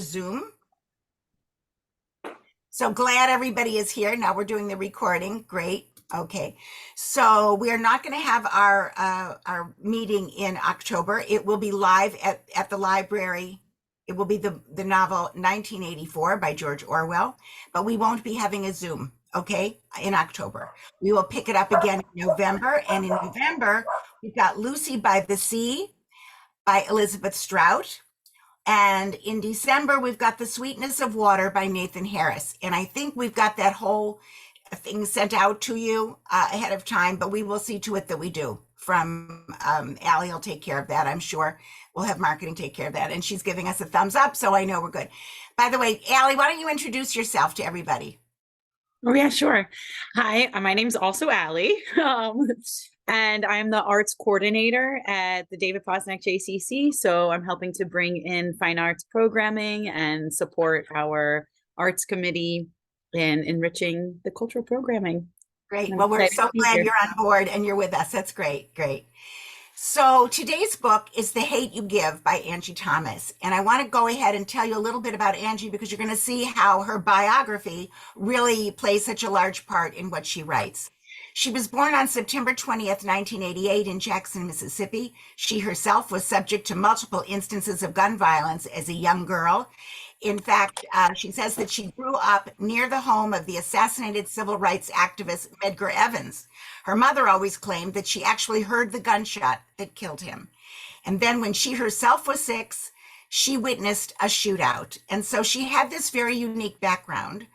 Zoom. So glad everybody is here. Now we're doing the recording. Great. Okay. So we are not going to have our meeting in October. It will be live at the library. It will be the novel 1984 by George Orwell, but we won't be having a Zoom, okay, in October. We will pick it up again in November. And in November, we've got Lucy by the Sea by Elizabeth Strout. And in December, we've got The Sweetness of Water by Nathan Harris. And I think we've got that whole thing sent out to you ahead of time, but we will see to it that we do. From Allie will take care of that, I'm sure. We'll have marketing take care of that. And she's giving us a thumbs up, so I know we're good. By the way, Allie, why don't you introduce yourself to everybody? Oh, yeah, sure. Hi, my name's also Allie, and I'm the arts coordinator at the David Posnack JCC. So I'm helping to bring in fine arts programming and support our arts committee in enriching the cultural programming. Great. Well, we're so glad you're on board and you're with us. That's great. Great. So today's book is The Hate You Give by Angie Thomas. And I want to go ahead and tell you a little bit about Angie because you're going to see how her biography really plays such a large part in what she writes. She was born on September 20th, 1988 in Jackson, Mississippi. She herself was subject to multiple instances of gun violence as a young girl. In fact, she says that she grew up near the home of the assassinated civil rights activist Medgar Evans. Her mother always claimed that she actually heard the gunshot that killed him. And then when she herself was 6, she witnessed a shootout. And so she had this very unique background.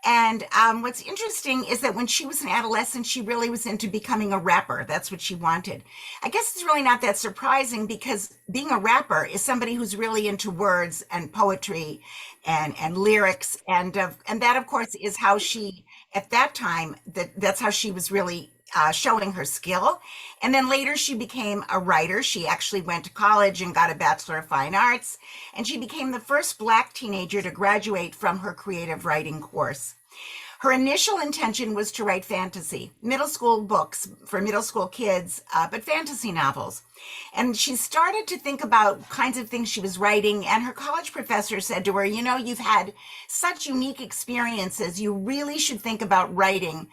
And what's interesting is that when she was an adolescent, she really was into becoming a rapper. That's what she wanted. I guess it's really not that surprising because being a rapper is somebody who's really into words and poetry and lyrics. And that, of course, is how she, at that time, that's how she was really showing her skill. And then later she became a writer. She actually went to college and got a Bachelor of Fine Arts. And she became the first Black teenager to graduate from her creative writing course. Her initial intention was to write fantasy, middle school books for middle school kids, but fantasy novels. And she started to think about kinds of things she was writing. And her college professor said to her, you know, you've had such unique experiences. You really should think about writing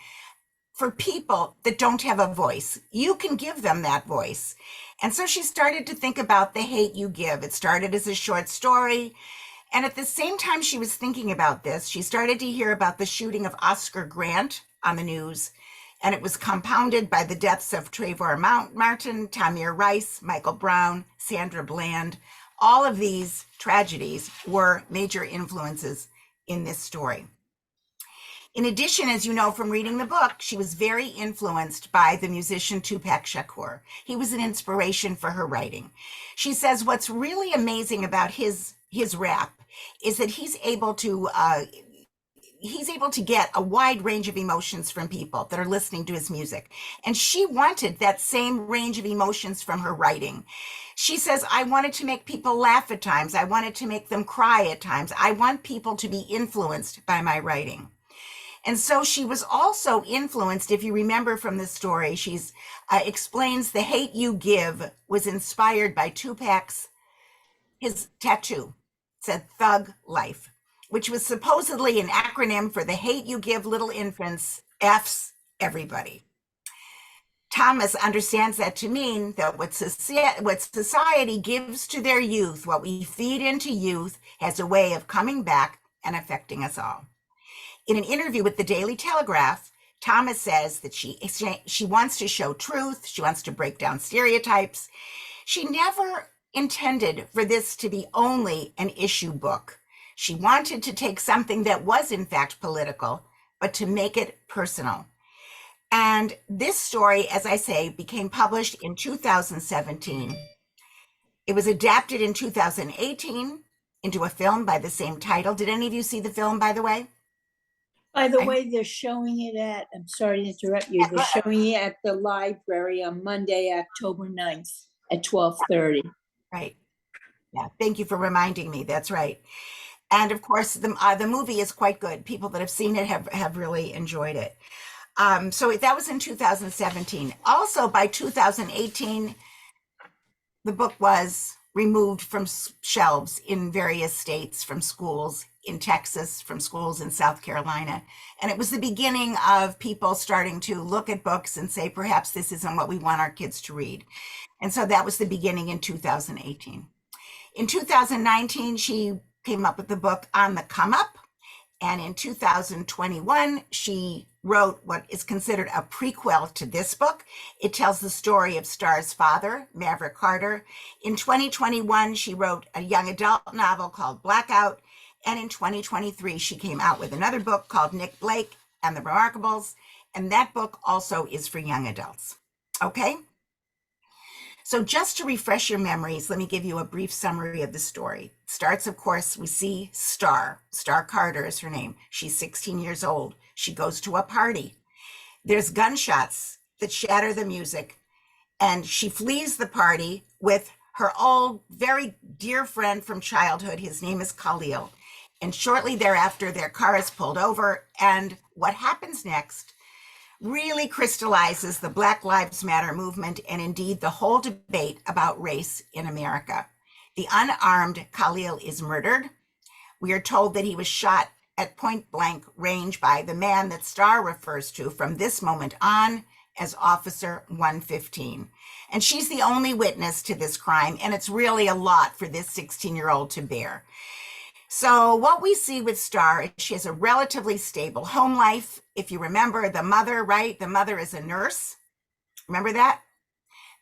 for people that don't have a voice. You can give them that voice. And so she started to think about The Hate You Give. It started as a short story. And at the same time she was thinking about this, she started to hear about the shooting of Oscar Grant on the news. And it was compounded by the deaths of Trayvon Martin, Tamir Rice, Michael Brown, Sandra Bland. All of these tragedies were major influences in this story. In addition, as you know from reading the book, she was very influenced by the musician Tupac Shakur. He was an inspiration for her writing. She says what's really amazing about his rap is that he's able to get a wide range of emotions from people that are listening to his music. And she wanted that same range of emotions from her writing. She says, I wanted to make people laugh at times. I wanted to make them cry at times. I want people to be influenced by my writing. And so she was also influenced, if you remember from this story, she's explains The Hate You Give was inspired by Tupac's, his tattoo said Thug Life, which was supposedly an acronym for The Hate You Give Little Infants, F's Everybody. Thomas understands that to mean that what society gives to their youth, what we feed into youth, has a way of coming back and affecting us all. In an interview with the Daily Telegraph, Thomas says that she wants to show truth. She wants to break down stereotypes. She never intended for this to be only an issue book. She wanted to take something that was in fact political, but to make it personal. And this story, as I say, became published in 2017. It was adapted in 2018 into a film by the same title. Did any of you see the film, by the way? By the way, they're showing it at, I'm sorry to interrupt you, they're showing it at the library on Monday, October 9th at 12:30. Right. Yeah, thank you for reminding me. That's right. And of course, the movie is quite good. People that have seen it have really enjoyed it. So that was in 2017. Also by 2018, the book was removed from shelves in various states, from schools in Texas, from schools in South Carolina. And it was the beginning of people starting to look at books and say, perhaps this isn't what we want our kids to read. And so that was the beginning in 2018. In 2019, she came up with the book On the Come Up. And in 2021, she wrote what is considered a prequel to this book. It tells the story of Star's father, Maverick Carter. In 2021, she wrote a young adult novel called Blackout. And in 2023, she came out with another book called Nick Blake and the Remarkables. And that book also is for young adults. Okay? So just to refresh your memories, let me give you a brief summary of the story. It starts, of course, we see Star Carter is her name. She's 16 years old. She goes to a party. There's gunshots that shatter the music, and she flees the party with her old, very dear friend from childhood. His name is Khalil. And shortly thereafter, their car is pulled over, and what happens next really crystallizes the Black Lives Matter movement and indeed the whole debate about race in America. The unarmed Khalil is murdered. We are told that he was shot at point blank range by the man that Star refers to from this moment on as Officer 115. And she's the only witness to this crime, and it's really a lot for this 16-year-old to bear. So what we see with Star is she has a relatively stable home life. If you remember the mother, right? The mother is a nurse. Remember that?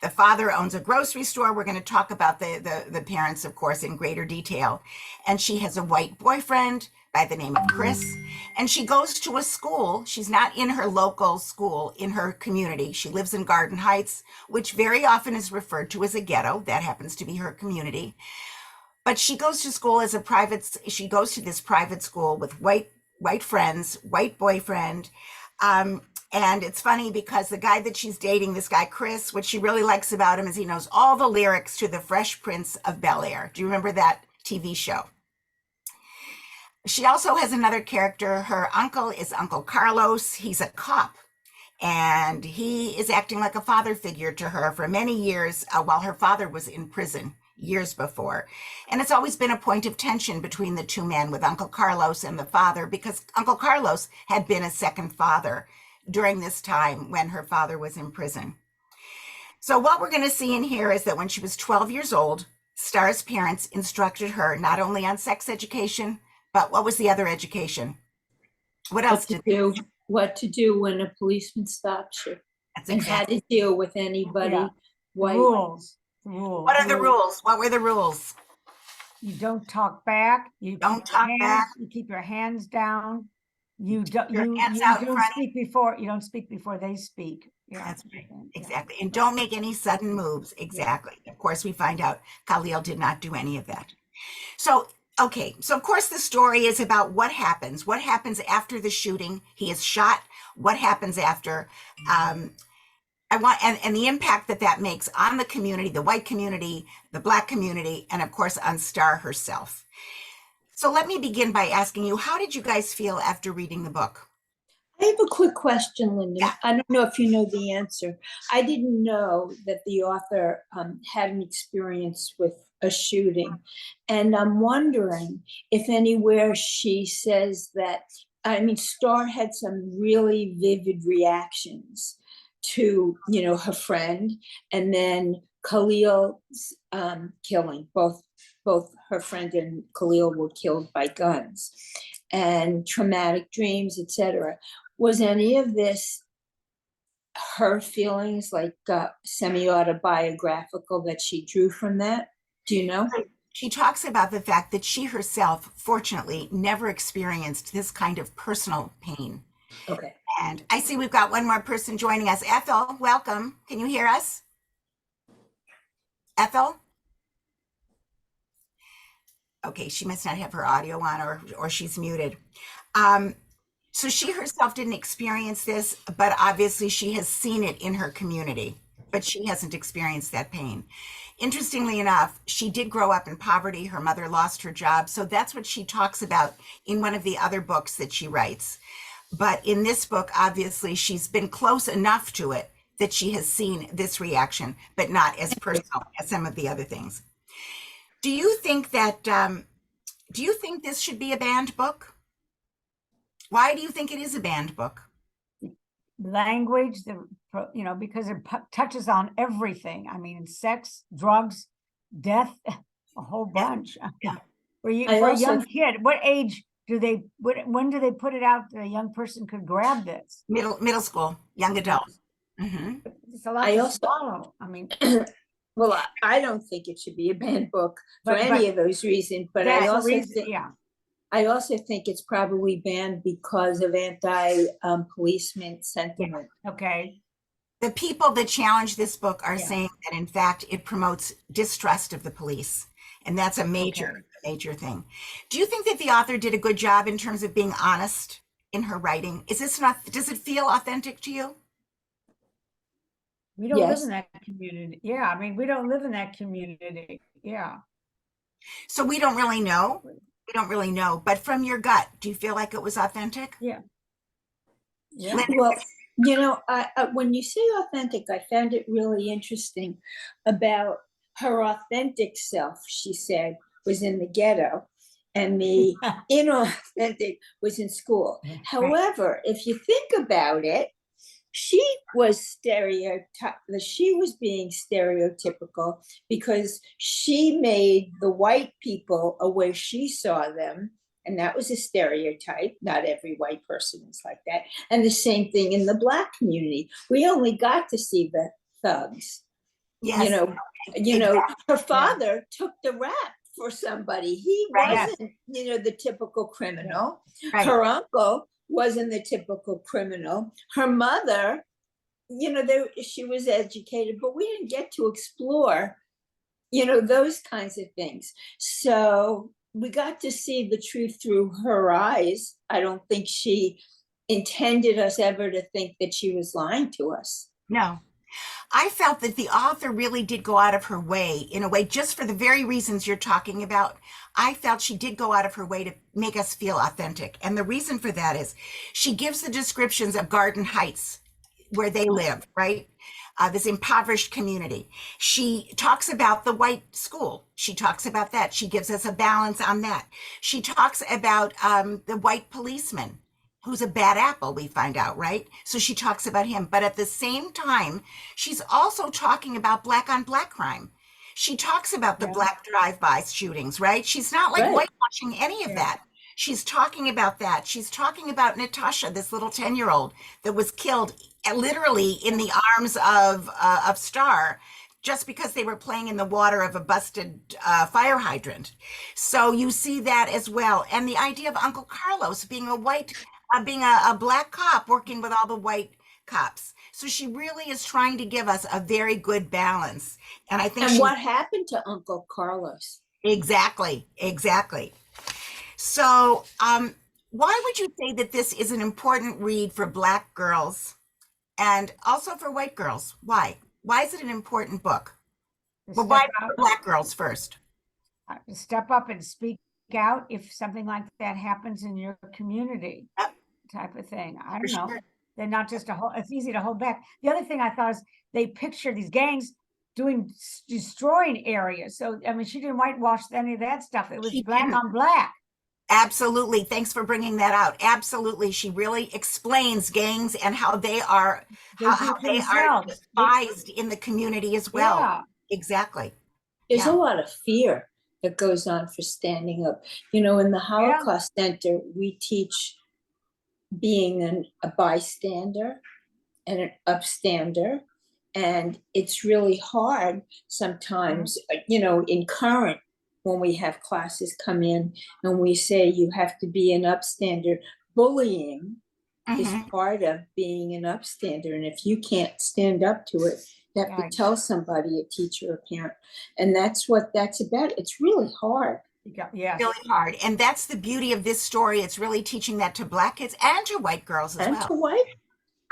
The father owns a grocery store. We're going to talk about the parents, of course, in greater detail. And she has a white boyfriend by the name of Chris. And she goes to a school. She's not in her local school, in her community. She lives in Garden Heights, which very often is referred to as a ghetto. That happens to be her community. But she goes to school as she goes to this private school with white friends, white boyfriend. And it's funny because the guy that she's dating, this guy, Chris, what she really likes about him is he knows all the lyrics to The Fresh Prince of Bel-Air. Do you remember that TV show? She also has another character. Her uncle is Uncle Carlos. He's a cop. And he is acting like a father figure to her for many years while her father was in prison years before. And it's always been a point of tension between the two men, with Uncle Carlos and the father, because Uncle Carlos had been a second father during this time when her father was in prison. So what we're going to see in here is that when she was 12 years old, Star's parents instructed her not only on sex education, but what was the other education? What else did they do? What to do when a policeman stops you. That's And exactly. how to deal with anybody. Yeah. White. Rules. What are the rules? What were the rules? You don't talk back. You Don't keep your talk hands- back. You keep your hands down. You don't. your You, hands you out in don't front of speak before. You don't speak before they speak. Yeah, That's right. yeah. Exactly. And don't make any sudden moves. Exactly. Of course, we find out Khalil did not do any of that. So, okay. So, of course, the story is about what happens. What happens after the shooting? He is shot. What happens after? And the impact that makes on the community, the white community, the Black community, and of course on Star herself. So let me begin by asking you, how did you guys feel after reading the book? I have a quick question, Lynda. Yeah. I don't know if you know the answer. I didn't know that the author had an experience with a shooting. And I'm wondering if anywhere she says that, Star had some really vivid reactions to, her friend, and then Khalil's killing. Both her friend and Khalil were killed by guns, and traumatic dreams, etc. Was any of this her feelings, like semi-autobiographical, that she drew from that? Do you know? She talks about the fact that she herself, fortunately, never experienced this kind of personal pain. Okay. And I see we've got one more person joining us. Ethel, welcome. Can you hear us? Ethel? Okay, she must not have her audio on, or she's muted. So she herself didn't experience this, but obviously she has seen it in her community, but she hasn't experienced that pain. Interestingly enough, she did grow up in poverty. Her mother lost her job. So that's what she talks about in one of the other books that she writes. But in this book, obviously, she's been close enough to it that she has seen this reaction, but not as personal as some of the other things. Do you think that, do you think this should be a banned book? Why do you think it is a banned book? Language, because it touches on everything. I mean, sex, drugs, death, a whole bunch. Yeah. For I a also- young kid, what age do they, when do they put it out that a young person could grab this? Middle school, young adult. Mhm. It's a lot I to also- swallow. I mean, Well, I don't think it should be a banned book for But- any but of those reasons, but I that's the also reason, think, yeah. I also think it's probably banned because of anti-policeman sentiment. Okay, The people that challenge this book are Yeah. saying that in fact it promotes distrust of the police. And that's a major, Okay. major thing. Do you think that the author did a good job in terms of being honest in her writing? Is this not, does it feel authentic to you? we don't live Yes. in that community. Yeah, I mean, we don't live in that community. Yeah. So we don't really know. We don't really know. But from your gut, do you feel like it was authentic? Yeah. Lynda, Well, when you say authentic, I found it really interesting about her authentic self, she said, was in the ghetto, and the inauthentic was in school. Right. However, if you think about it, she was being stereotypical because she made the white people a way she saw them. And that was a stereotype. Not every white person is like that. And the same thing in the Black community. We only got to see the thugs. yes. Her father took the rap for somebody. He Right. wasn't, the typical criminal. Right. Her uncle wasn't the typical criminal. Her mother, she was educated, but we didn't get to explore, those kinds of things. So we got to see the truth through her eyes. I don't think she intended us ever to think that she was lying to us. No. I felt that the author really did go out of her way, in a way, just for the very reasons you're talking about. I felt she did go out of her way to make us feel authentic. And the reason for that is she gives the descriptions of Garden Heights, where they live, right? This impoverished community. She talks about the white school. She talks about that. She gives us a balance on that. She talks about the white policeman, who's a bad apple, we find out, right? So she talks about him. But at the same time, she's also talking about Black on Black crime. She talks about the Black drive-by shootings, right? She's not like Right. whitewashing any of that. She's talking about that. She's talking about Natasha, this little 10-year-old that was killed literally in the arms of Star, just because they were playing in the water of a busted fire hydrant. So you see that as well. And the idea of Uncle Carlos being being a Black cop working with all the white cops. So she really is trying to give us a very good balance. And I think And what happened to Uncle Carlos? Exactly. So why would you say that this is an important read for Black girls and also for white girls? Why? Why is it an important book? Well, why for Black girls first? Step up and speak out if something like that happens in your community. Yep. Type of thing. I For don't know. sure. They're not just it's easy to hold back. The other thing I thought is they picture these gangs destroying areas. So, I mean, she didn't whitewash any of that stuff. It was She Black didn't. on Black. Absolutely. Thanks for bringing that out. Absolutely. She really explains gangs and how they are how they are despised in the community as well. Yeah. Exactly. There's Yeah. a lot of fear that goes on for standing up. In the Holocaust Center, we teach being a bystander and an upstander. And it's really hard sometimes, in current, when we have classes come in and we say you have to be an upstander. Bullying is Mhm. part of being an upstander. And if you can't stand up to it, you have Right. to tell somebody, a teacher, a parent. And that's what that's about. It's really hard. Yes. Really hard. And that's the beauty of this story. It's really teaching that to Black kids and to white girls as And well. to white.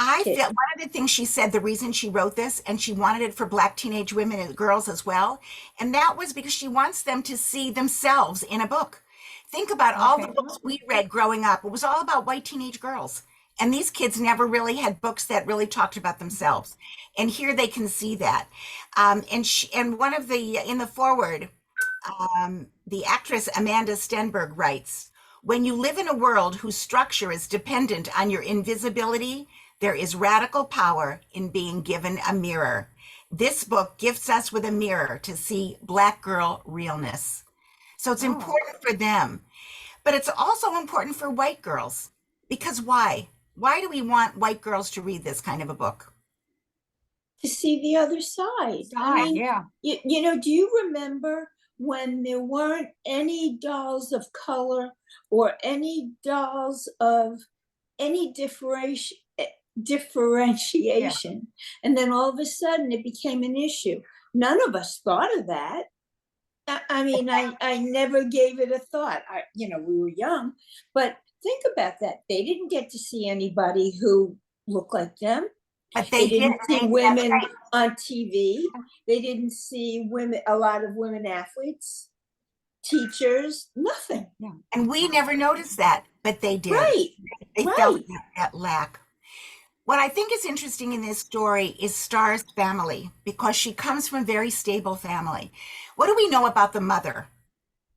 I kids. feel one of the things she said, the reason she wrote this, and she wanted it for Black teenage women and girls as well, and that was because she wants them to see themselves in a book. Think about all the Okay. books we read growing up. It was all about white teenage girls. And these kids never really had books that really talked about themselves. And here they can see that. And one of the, in the foreword, The actress Amanda Stenberg writes, when you live in a world whose structure is dependent on your invisibility, there is radical power in being given a mirror. This book gifts us with a mirror to see Black girl realness. So it's important for them, but it's also important for white girls. Because why? Why do we want white girls to read this kind of a book? To see the other side. I mean, yeah. you know, do you remember when there weren't any dolls of color or any dolls of any differentiation? And then all of a sudden it became an issue. None of us thought of that. I mean, I never gave it a thought. We were young, but think about that. They didn't get to see anybody who looked like them. But They they didn't did. see women on TV. They didn't see a lot of women athletes, teachers, nothing. Yeah. And we never noticed that, but they did. Right. They right. felt that lack. What I think is interesting in this story is Star's family, because she comes from a very stable family. What do we know about the mother?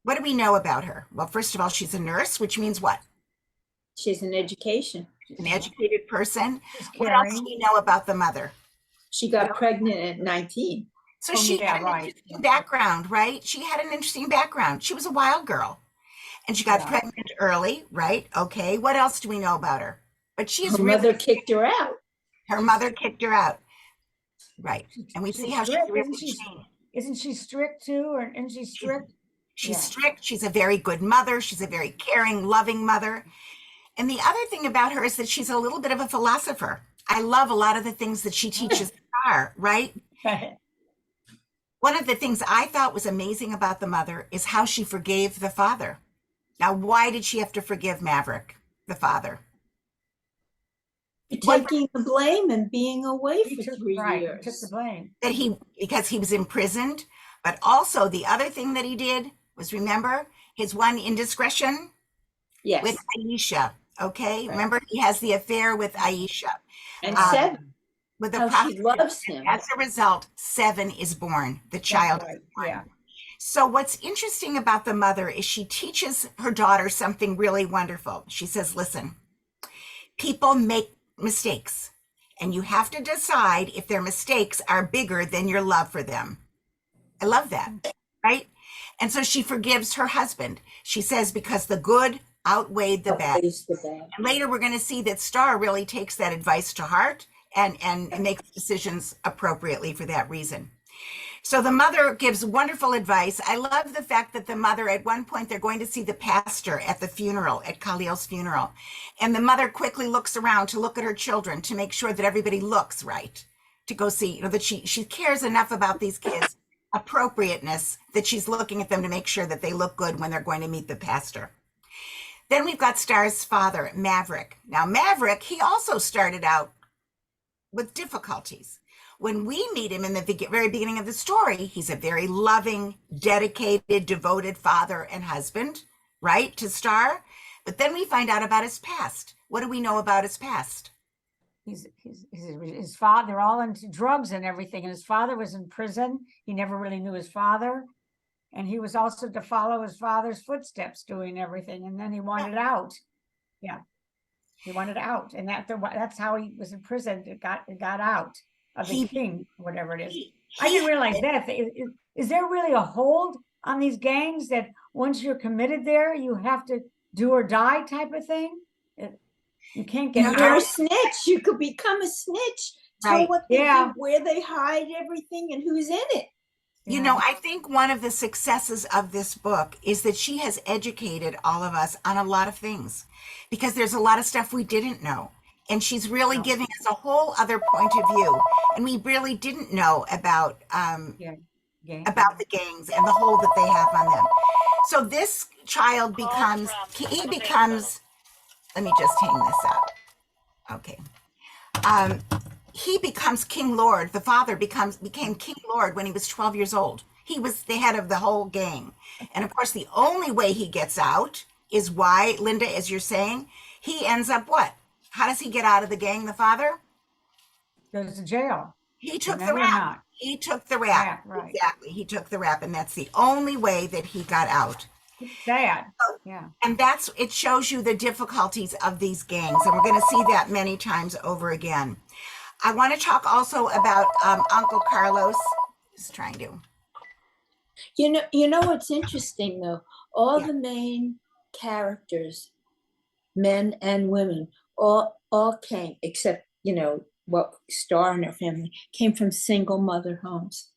What do we know about her? Well, first of all, she's a nurse, which means what? She's an education. An educated person. She's What else caring. do we know about the mother? She got pregnant at 19. So she had an interesting background, right? She had an interesting background. She was a wild girl. And she got pregnant early, right? Okay. What else do we know about her? But she is Her mother kicked her out. Her mother kicked her out. Right. And we see how she really changed. Isn't she strict too? Or isn't she strict? She's strict. She's a very good mother. She's a very caring, loving mother. And the other thing about her is that she's a little bit of a philosopher. I love a lot of the things that she teaches Star, right? One of the things I thought was amazing about the mother is how she forgave the father. Now, why did she have to forgive Maverick, the father? Taking the blame and being away for 3 years. Took the blame. Because he was imprisoned, but also the other thing that he did was, remember, his one indiscretion with Aisha. Okay, remember he has the affair with Aisha, and Seven. With the she loves him. As a result, Seven is born. The child is born. Yeah. So what's interesting about the mother is she teaches her daughter something really wonderful. She says, listen, people make mistakes, and you have to decide if their mistakes are bigger than your love for them. I love that, right? And so she forgives her husband. She says, because the good outweighed the bad. And later we're going to see that Star really takes that advice to heart and makes decisions appropriately for that reason. So the mother gives wonderful advice. I love the fact that the mother, at one point, they're going to see the pastor at the funeral, at Khalil's funeral. And the mother quickly looks around to look at her children to make sure that everybody looks right, to go see, that she cares enough about these kids' appropriateness that she's looking at them to make sure that they look good when they're going to meet the pastor. Then we've got Star's father, Maverick. Now, Maverick, he also started out with difficulties. When we meet him in the very beginning of the story, he's a very loving, dedicated, devoted father and husband, right, to Star. But then we find out about his past. What do we know about his past? His father, they're all into drugs and everything. And his father was in prison. He never really knew his father. And he was also to follow his father's footsteps, doing everything. And then he wanted out. Yeah. He wanted out. And that's how he was in prison. It got out of the king, whatever it is. I didn't realize that. Is there really a hold on these gangs that once you're committed there, you have to do or die type of thing? You can't get out. You're a snitch. You could become a snitch. Tell what they do, where they hide everything, and who's in it. You know, I think one of the successes of this book is that she has educated all of us on a lot of things, because there's a lot of stuff we didn't know. And she's really giving us a whole other point of view. And we really didn't know about the gangs and the hold that they have on them. So this child becomes, let me just hang this up. Okay. He becomes King Lord. The father became King Lord when he was 12 years old. He was the head of the whole gang. And of course, the only way he gets out is why, Lynda, as you're saying, he ends up what? How does he get out of the gang, the father? Goes to jail. He took the route. He took the rap. Right. Exactly. He took the rap, and that's the only way that he got out. Sad. Yeah. And it shows you the difficulties of these gangs. And we're going to see that many times over again. I want to talk also about Uncle Carlos. Just trying to. You know what's interesting though? All Yeah. the main characters, men and women, all came, except, what Star and her family came from single mother homes.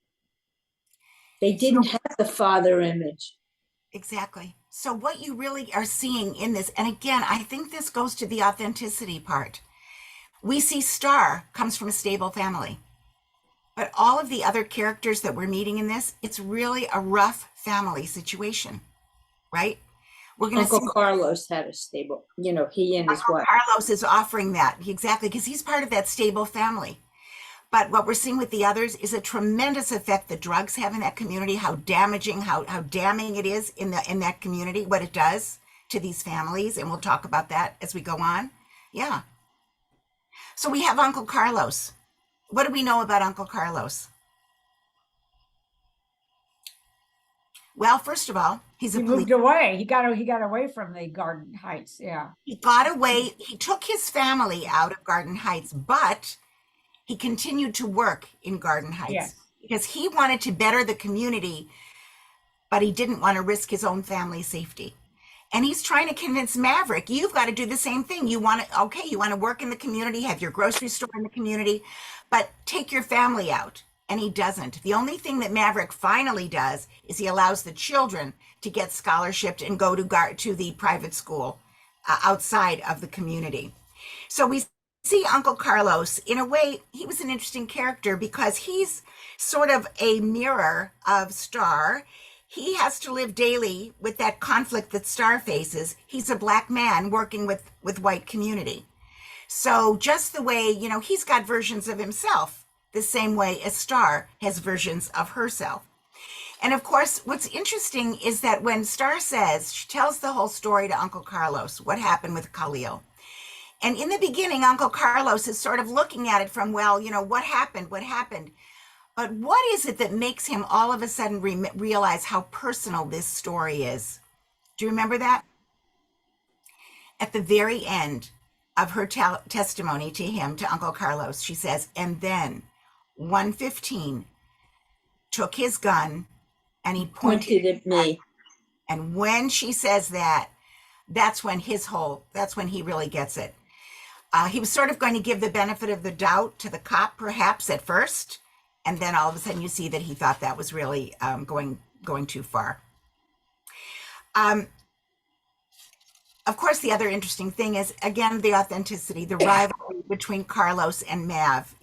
They didn't have the father image. Exactly. So what you really are seeing in this, and again, I think this goes to the authenticity part. We see Star comes from a stable family, but all of the other characters that we're meeting in this, it's really a rough family situation, right? We're going to Uncle see Carlos had a stable, he and his Uncle wife. Carlos is offering that. Exactly, because he's part of that stable family. But what we're seeing with the others is a tremendous effect that drugs have in that community, how damaging, how damning it is in that community, what it does to these families. And we'll talk about that as we go on. Yeah. So we have Uncle Carlos. What do we know about Uncle Carlos? Well, first of all, he's a He police. moved away. He got away from the Garden Heights. Yeah. He got away. He took his family out of Garden Heights, but he continued to work in Garden Heights Yes. because he wanted to better the community, but he didn't want to risk his own family's safety. And he's trying to convince Maverick, you've got to do the same thing. You want to work in the community, have your grocery store in the community, but take your family out. And he doesn't. The only thing that Maverick finally does is he allows the children to get scholarship and go to the private school outside of the community. So we see Uncle Carlos, in a way, he was an interesting character because he's sort of a mirror of Star. He has to live daily with that conflict that Star faces. He's a black man working with white community. So just the way, he's got versions of himself the same way as Star has versions of herself. And of course, what's interesting is that when Star says, she tells the whole story to Uncle Carlos, what happened with Khalil. And in the beginning, Uncle Carlos is sort of looking at it from, well, what happened? But what is it that makes him all of a sudden realize how personal this story is? Do you remember that? At the very end of her testimony to him, to Uncle Carlos, she says, and then 115 took his gun and he pointed Pointed at me. And when she says that, that's when he really gets it. He was sort of going to give the benefit of the doubt to the cop, perhaps at first, and then all of a sudden you see that he thought that was really going too far. Of course, the other interesting thing is, again, the authenticity, the rivalry between Carlos and Mav,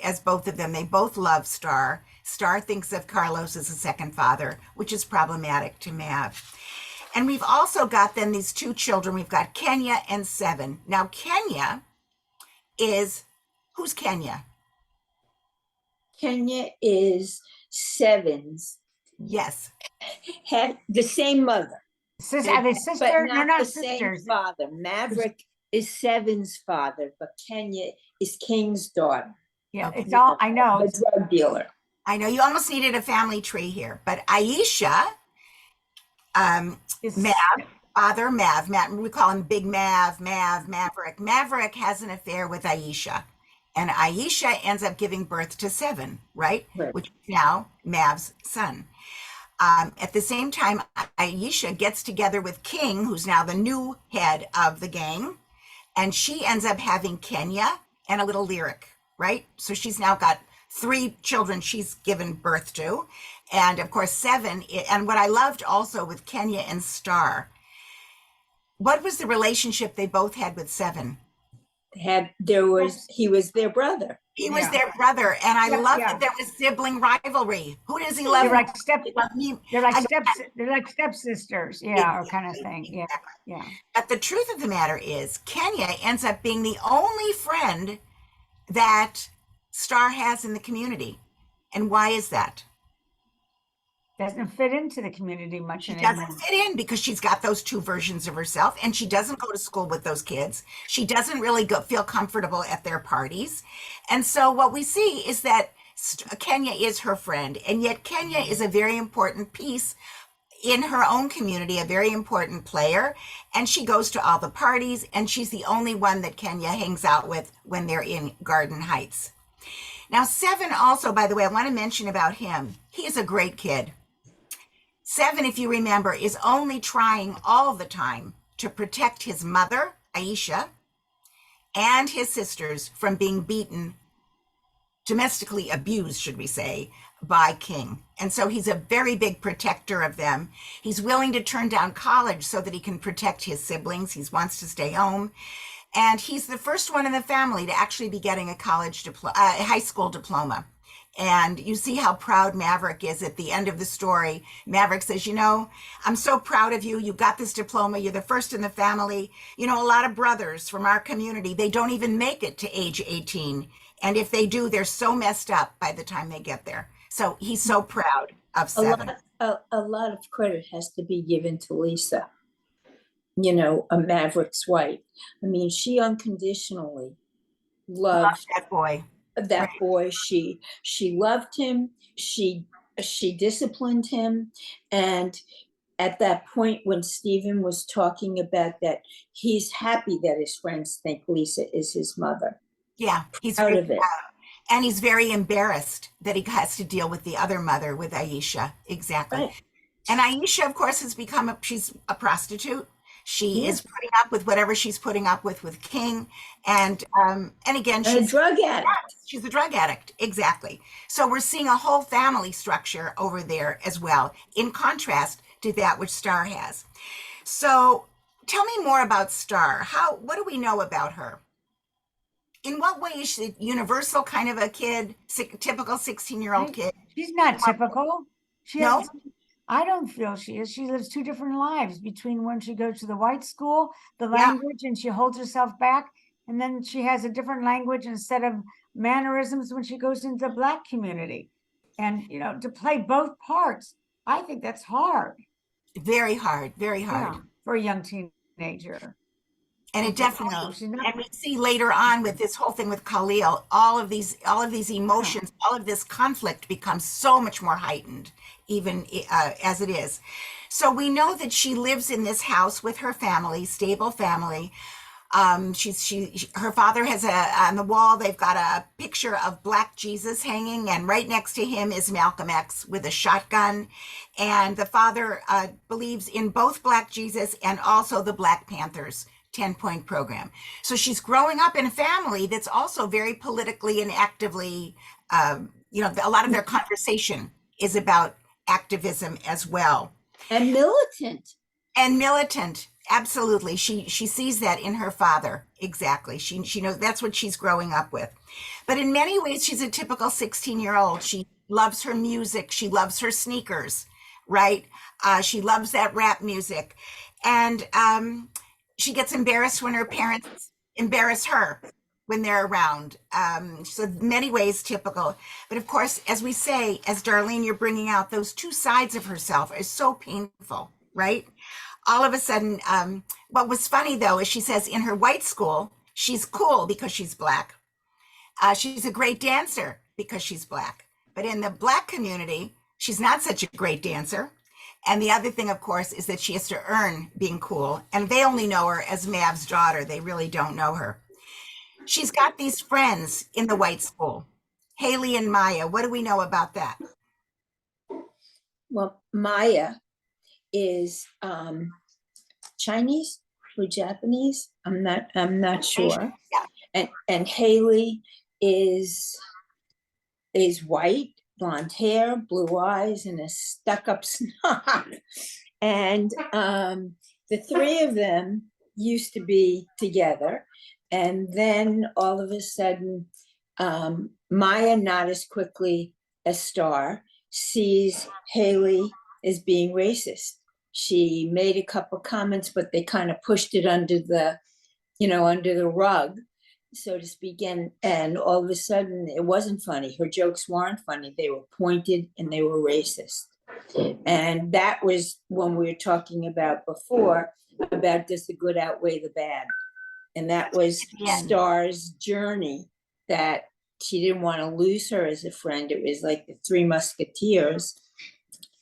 as both of them, they both love Star. Star thinks of Carlos as a second father, which is problematic to Mav. And we've also got then these two children. We've got Kenya and Seven. Now, Kenya who's Kenya? Kenya is Seven's. Yes. Had the same mother. Are they sisters? But They're not not the sisters. same father. Maverick is Seven's father, but Kenya is King's daughter. Yeah, Okay. it's all I know. The drug dealer. I know you almost needed a family tree here, but Aisha, It's Mav, we call him Big Maverick. Maverick has an affair with Aisha, and Aisha ends up giving birth to Seven, right? Which is now Mav's son. At the same time, Aisha gets together with King, who's now the new head of the gang, and she ends up having Kenya and a little Lyric, right? So she's now got 3 children she's given birth to. And of course, Seven, and what I loved also with Kenya and Star, what was the relationship they both had with Seven? He was their brother. He was their brother, and I love that there was sibling rivalry. Who does he love? They're like they're like I- stepsisters, or kind of thing. Yeah, Exactly. yeah. But the truth of the matter is, Kenya ends up being the only friend that Star has in the community. And why is that? Doesn't fit into the community much She anymore. doesn't fit in because she's got those 2 versions of herself, and she doesn't go to school with those kids. She doesn't really feel comfortable at their parties. And so what we see is that Kenya is her friend, and yet Kenya is a very important piece in her own community, a very important player, and she goes to all the parties, and she's the only one that Kenya hangs out with when they're in Garden Heights. Now, Seven also, by the way, I want to mention about him. He is a great kid. Seven, if you remember, is only trying all the time to protect his mother, Aisha, and his sisters from being beaten, domestically abused, should we say, by King. And so he's a very big protector of them. He's willing to turn down college so that he can protect his siblings. He wants to stay home. And he's the first one in the family to actually be getting a high school diploma. And you see how proud Maverick is at the end of the story. Maverick says, you know, I'm so proud of you. You got this diploma. You're the first in the family. You know, a lot of brothers from our community, they don't even make it to age 18. And if they do, they're so messed up by the time they get there. So he's so proud of Seven. A lot of credit has to be given to Lisa, you know, a Maverick's wife. I mean, she unconditionally loved that boy. That boy. She loved him. She disciplined him. And at that point when Stephen was talking about that, he's happy that his friends think Lisa is his mother. Yeah, he's Out really of it. proud. And he's very embarrassed that he has to deal with the other mother, with Aisha. Exactly. Right. And Aisha, of course, has become she's a prostitute. She is putting up with whatever she's putting up with King. And again, she's a drug addict. She's a drug addict. Exactly. So we're seeing a whole family structure over there as well, in contrast to that which Star has. So tell me more about Star. What do we know about her? In what way is she universal kind of a kid, typical 16-year-old kid? She's not typical. No? I don't feel she is. She lives two different lives between when she goes to the white school, the language, and she holds herself back. And then she has a different language instead of mannerisms when she goes into the Black community. And, you know, to play both parts, I think that's hard. Very hard, very hard. Yeah, for a young teenager. And it definitely, and we see later on with this whole thing with Khalil, all of these emotions, all of this conflict becomes so much more heightened, even as it is. So we know that she lives in this house with her family, stable family. Her father has on the wall, they've got a picture of Black Jesus hanging, and right next to him is Malcolm X with a shotgun. And the father believes in both Black Jesus and also the Black Panthers 10-point program. So she's growing up in a family that's also very politically and actively, you know, a lot of their conversation is about activism as well. And militant. And militant, absolutely. She sees that in her father. Exactly. She knows that's what she's growing up with. But in many ways, she's a typical 16-year-old. She loves her music. She loves her sneakers, right? She loves that rap music. And she gets embarrassed when her parents embarrass her when they're around. So many ways typical. But of course, as we say, as Darlene, you're bringing out, those two sides of herself is so painful, right? All of a sudden, what was funny though, is she says in her white school, she's cool because she's Black. She's a great dancer because she's Black. But in the Black community, she's not such a great dancer. And the other thing, of course, is that she has to earn being cool. And they only know her as Mav's daughter. They really don't know her. She's got these friends in the white school, Haley and Maya. What do we know about that? Well, Maya is Chinese or Japanese. I'm not sure. Yeah. And Haley is white, blonde hair, blue eyes, and a stuck-up snob. And the three of them used to be together. And then all of a sudden, Maya, not as quickly as Star, sees Haley as being racist. She made a couple comments, but they kind of pushed it under the rug, so to speak. And all of a sudden, it wasn't funny. Her jokes weren't funny. They were pointed and they were racist. And that was when we were talking about before, about does the good outweigh the bad? And that was Star's journey that she didn't want to lose her as a friend. It was like the Three Musketeers.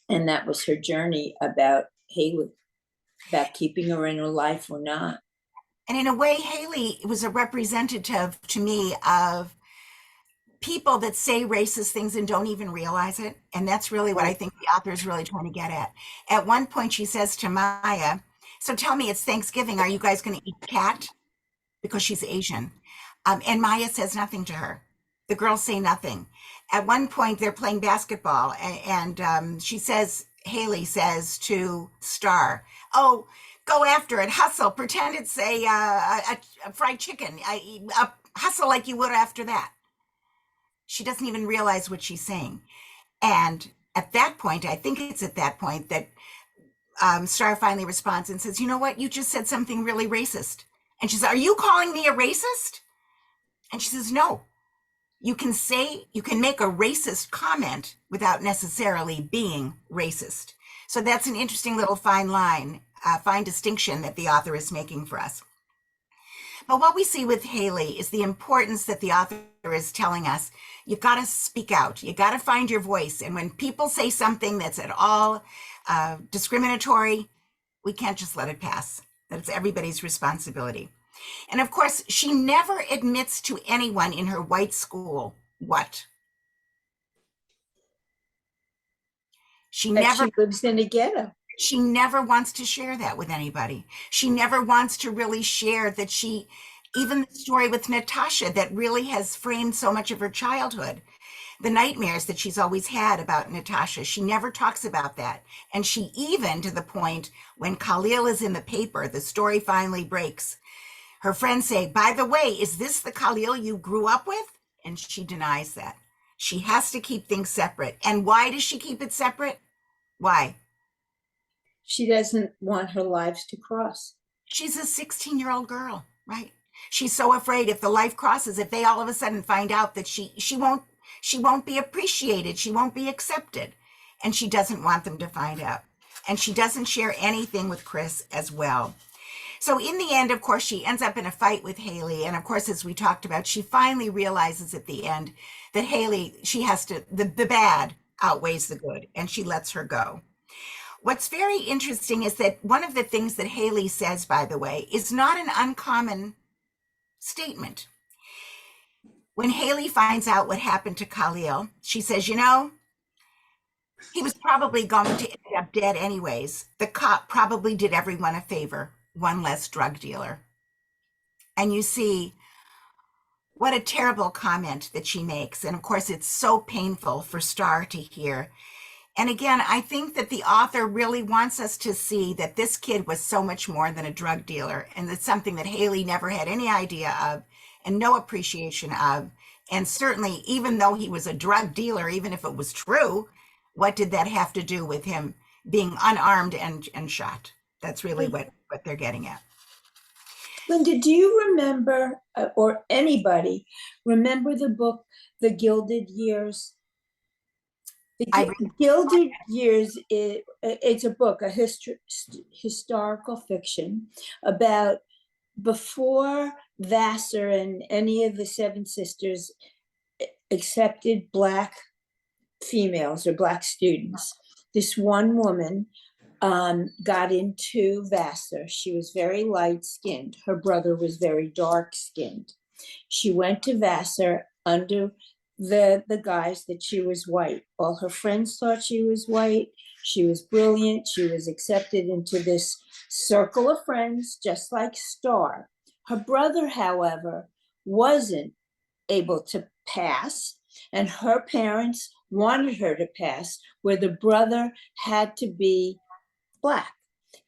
And that was her journey about Haley, about keeping her in her life or not. And in a way, Haley was a representative to me of people that say racist things and don't even realize it. And that's really what I think the author is really trying to get at. At one point, she says to Maya, so tell me, it's Thanksgiving. Are you guys going to eat cat? Because she's Asian. And Maya says nothing to her. The girls say nothing. At one point, they're playing basketball, and she says, Haley says to Star, oh, go after it, hustle, pretend it's a fried chicken, hustle like you would after that. She doesn't even realize what she's saying. And at that point, I think it's at that point that Star finally responds and says, you know what, you just said something really racist. And she says, are you calling me a racist? And she says, no. You can make a racist comment without necessarily being racist. So that's an interesting little fine line, fine distinction that the author is making for us. But what we see with Haley is the importance that the author is telling us. You got to speak out. You got to find your voice. And when people say something that's at all discriminatory, we can't just let it pass. That's everybody's responsibility. And of course, she never admits to anyone in her white school what? She lives in a ghetto. She never wants to share that with anybody. She never wants to really share that even the story with Natasha that really has framed so much of her childhood, the nightmares that she's always had about Natasha, she never talks about that. And she even, to the point when Khalil is in the paper, the story finally breaks. Her friends say, by the way, is this the Khalil you grew up with? And she denies that. She has to keep things separate. And why does she keep it separate? Why? She doesn't want her lives to cross. She's a 16-year-old girl, right? She's so afraid if the life crosses, if they all of a sudden find out that she won't be appreciated, she won't be accepted. And she doesn't want them to find out. And she doesn't share anything with Chris as well. So in the end, of course, she ends up in a fight with Haley. And of course, as we talked about, she finally realizes at the end that Haley, the bad outweighs the good, and she lets her go. What's very interesting is that one of the things that Haley says, by the way, is not an uncommon statement. When Haley finds out what happened to Khalil, she says, you know, he was probably going to end up dead anyways. The cop probably did everyone a favor. One less drug dealer. And you see what a terrible comment that she makes. And of course, it's so painful for Star to hear. And again, I think that the author really wants us to see that this kid was so much more than a drug dealer. And it's something that Haley never had any idea of and no appreciation of. And certainly, even though he was a drug dealer, even if it was true, what did that have to do with him being unarmed and shot? That's really what they're getting at. Lynda, do you remember, or anybody, remember the book, The Gilded Years? Gilded Years, it's a book, a historical fiction about before Vassar and any of the Seven Sisters accepted Black females or Black students. This one woman got into Vassar. She was very light-skinned. Her brother was very dark-skinned. She went to Vassar under the guise that she was white. All her friends thought she was white. She was brilliant. She was accepted into this circle of friends, just like Star. Her brother, however, wasn't able to pass, and her parents wanted her to pass, where the brother had to be Black.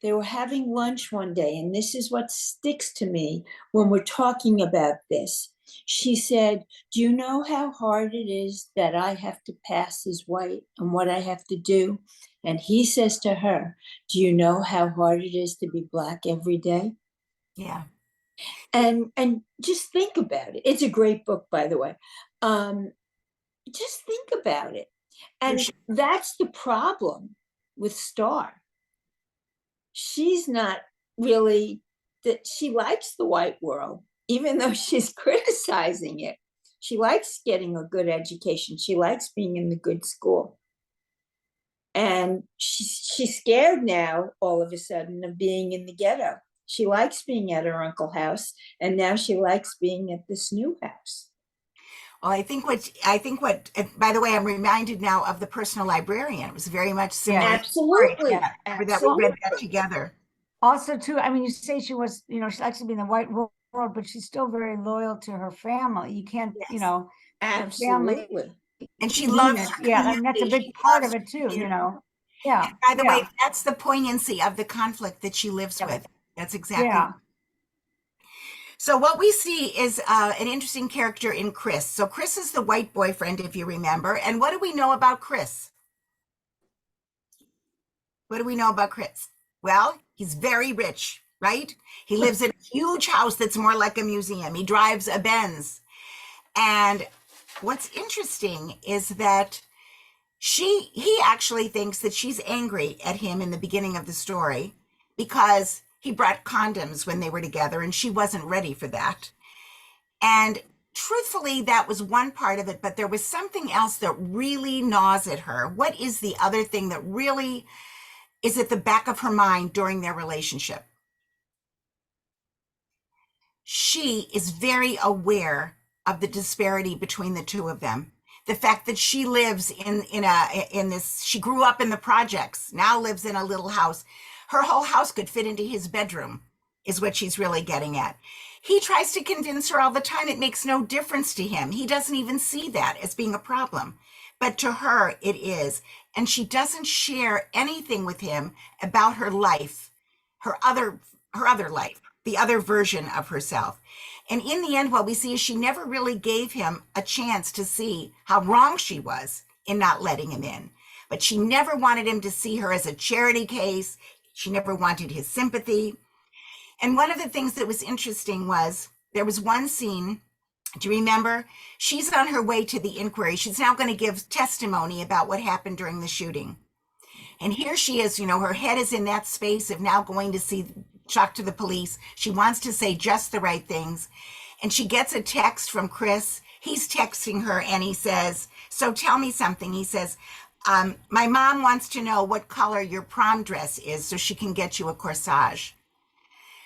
They were having lunch one day, and this is what sticks to me when we're talking about this. She said, do you know how hard it is that I have to pass as white and what I have to do? And he says to her, do you know how hard it is to be Black every day? Yeah. And just think about it. It's a great book, by the way. Just think about it. And that's the problem with Star. She's not really, that she likes the white world, even though she's criticizing it. She likes getting a good education. She likes being in the good school. And she's scared now, all of a sudden, of being in the ghetto. She likes being at her uncle's house, and now she likes being at this new house. Well, I think what, by the way, I'm reminded now of The Personal Librarian. It was very much similar. Absolutely. Yeah, that we read that together. Also, too, I mean, you say she was, you know, she likes to be in the white world, but she's still very loyal to her family. You can't, you Yes. know, Absolutely. And she loves her yeah, I mean, that's a community. big She part loves of it too, her you know. Yeah. And by the yeah, way, that's the poignancy of the conflict that she lives Yeah. with. That's exactly. yeah. So what we see is an interesting character in Chris. So Chris is the white boyfriend, if you remember. And what do we know about Chris? What do we know about Chris? Well, he's very rich, right? He lives in a huge house that's more like a museum. He drives a Benz. And what's interesting is that he actually thinks that she's angry at him in the beginning of the story because he brought condoms when they were together and she wasn't ready for that. And truthfully, that was one part of it, but there was something else that really gnaws at her. What is the other thing that really is at the back of her mind during their relationship? She is very aware of the disparity between the two of them. The fact that she lives she grew up in the projects, now lives in a little house. Her whole house could fit into his bedroom, is what she's really getting at. He tries to convince her all the time it makes no difference to him. He doesn't even see that as being a problem. But to her, it is. And she doesn't share anything with him about her life, her other life, the other version of herself. And in the end, what we see is she never really gave him a chance to see how wrong she was in not letting him in. But she never wanted him to see her as a charity case. She never wanted his sympathy. And one of the things that was interesting was there was one scene, do you remember? She's on her way to the inquiry. She's now going to give testimony about what happened during the shooting. And here she is, you know, her head is in that space of now going to talk to the police. She wants to say just the right things. And she gets a text from Chris. He's texting her and he says, so tell me something. He says, my mom wants to know what color your prom dress is so she can get you a corsage.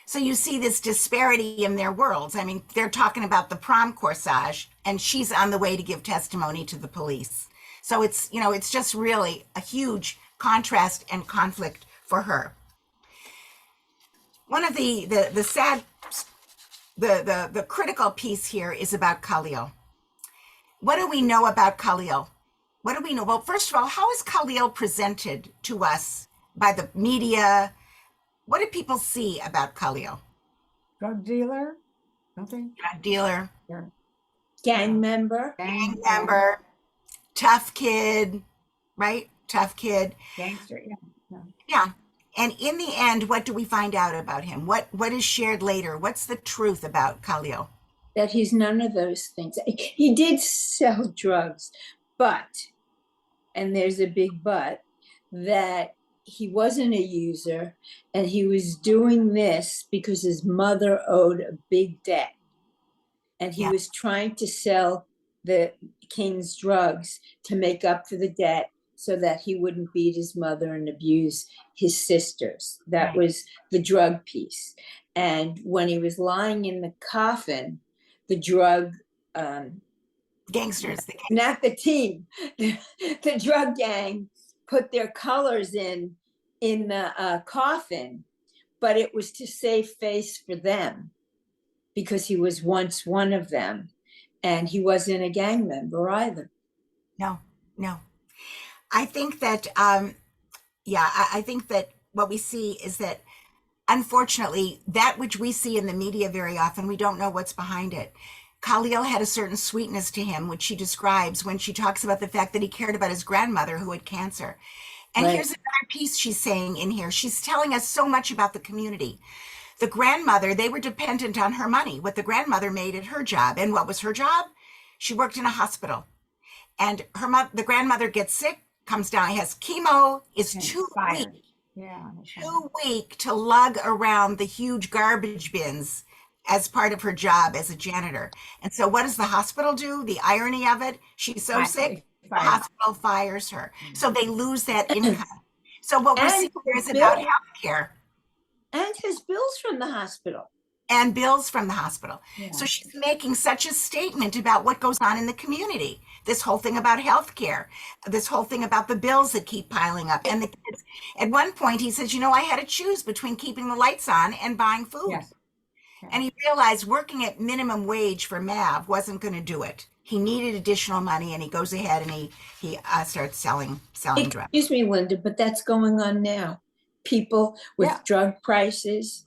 So you see this disparity in their worlds. I mean, they're talking about the prom corsage and she's on the way to give testimony to the police. So it's, you know, it's just really a huge contrast and conflict for her. One of the critical piece here is about Khalil. What do we know about Khalil? What do we know? Well, first of all, how is Khalil presented to us by the media? What do people see about Khalil? Drug dealer, something. Drug dealer, Gang member. gang member, tough kid, right? Tough kid. Gangster, yeah. Yeah. And in the end, what do we find out about him? What is shared later? What's the truth about Khalil? That he's none of those things. He did sell drugs, but, and there's a big but, that he wasn't a user and he was doing this because his mother owed a big debt. And he was trying to sell the King's drugs to make up for the debt so that he wouldn't beat his mother and abuse his sisters. That was the drug piece. And when he was lying in the coffin, the drug Gangsters. not the team, the drug gang put their colors in the coffin, but it was to save face for them because he was once one of them, and he wasn't a gang member either. No. I think that, I think that what we see is that, unfortunately, that which we see in the media very often, we don't know what's behind it. Khalil had a certain sweetness to him, which she describes when she talks about the fact that he cared about his grandmother who had cancer. And here's another piece she's saying in here. She's telling us so much about the community. The grandmother, they were dependent on her money, what the grandmother made at her job. And what was her job? She worked in a hospital. And the grandmother gets sick, comes down, has chemo, is too weak to lug around the huge garbage bins as part of her job as a janitor. And so what does the hospital do? The irony of it, she's so sick, the hospital fires her. So they lose that income. So what we're seeing here is about healthcare. And has bills from the hospital. And bills from the hospital. Yeah. So she's making such a statement about what goes on in the community. This whole thing about healthcare, this whole thing about the bills that keep piling up. And the kids, at one point he says, I had to choose between keeping the lights on and buying food. Yes. Yeah. And he realized working at minimum wage for Mav wasn't going to do it. He needed additional money, and he goes ahead and he starts selling drugs. Excuse me, Lynda, but that's going on now. People with drug prices,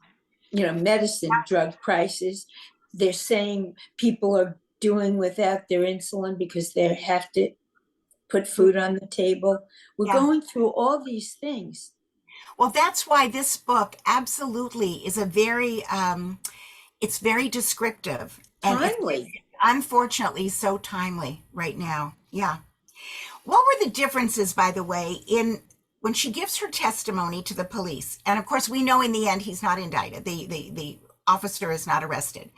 medicine drug prices, they're saying people are doing without their insulin because they have to put food on the table. We're going through all these things. Well, that's why this book absolutely is a very, it's very descriptive. Timely. And unfortunately, so timely right now. Yeah. What were the differences, by the way, in when she gives her testimony to the police? And of course, we know in the end, he's not indicted. The officer is not arrested.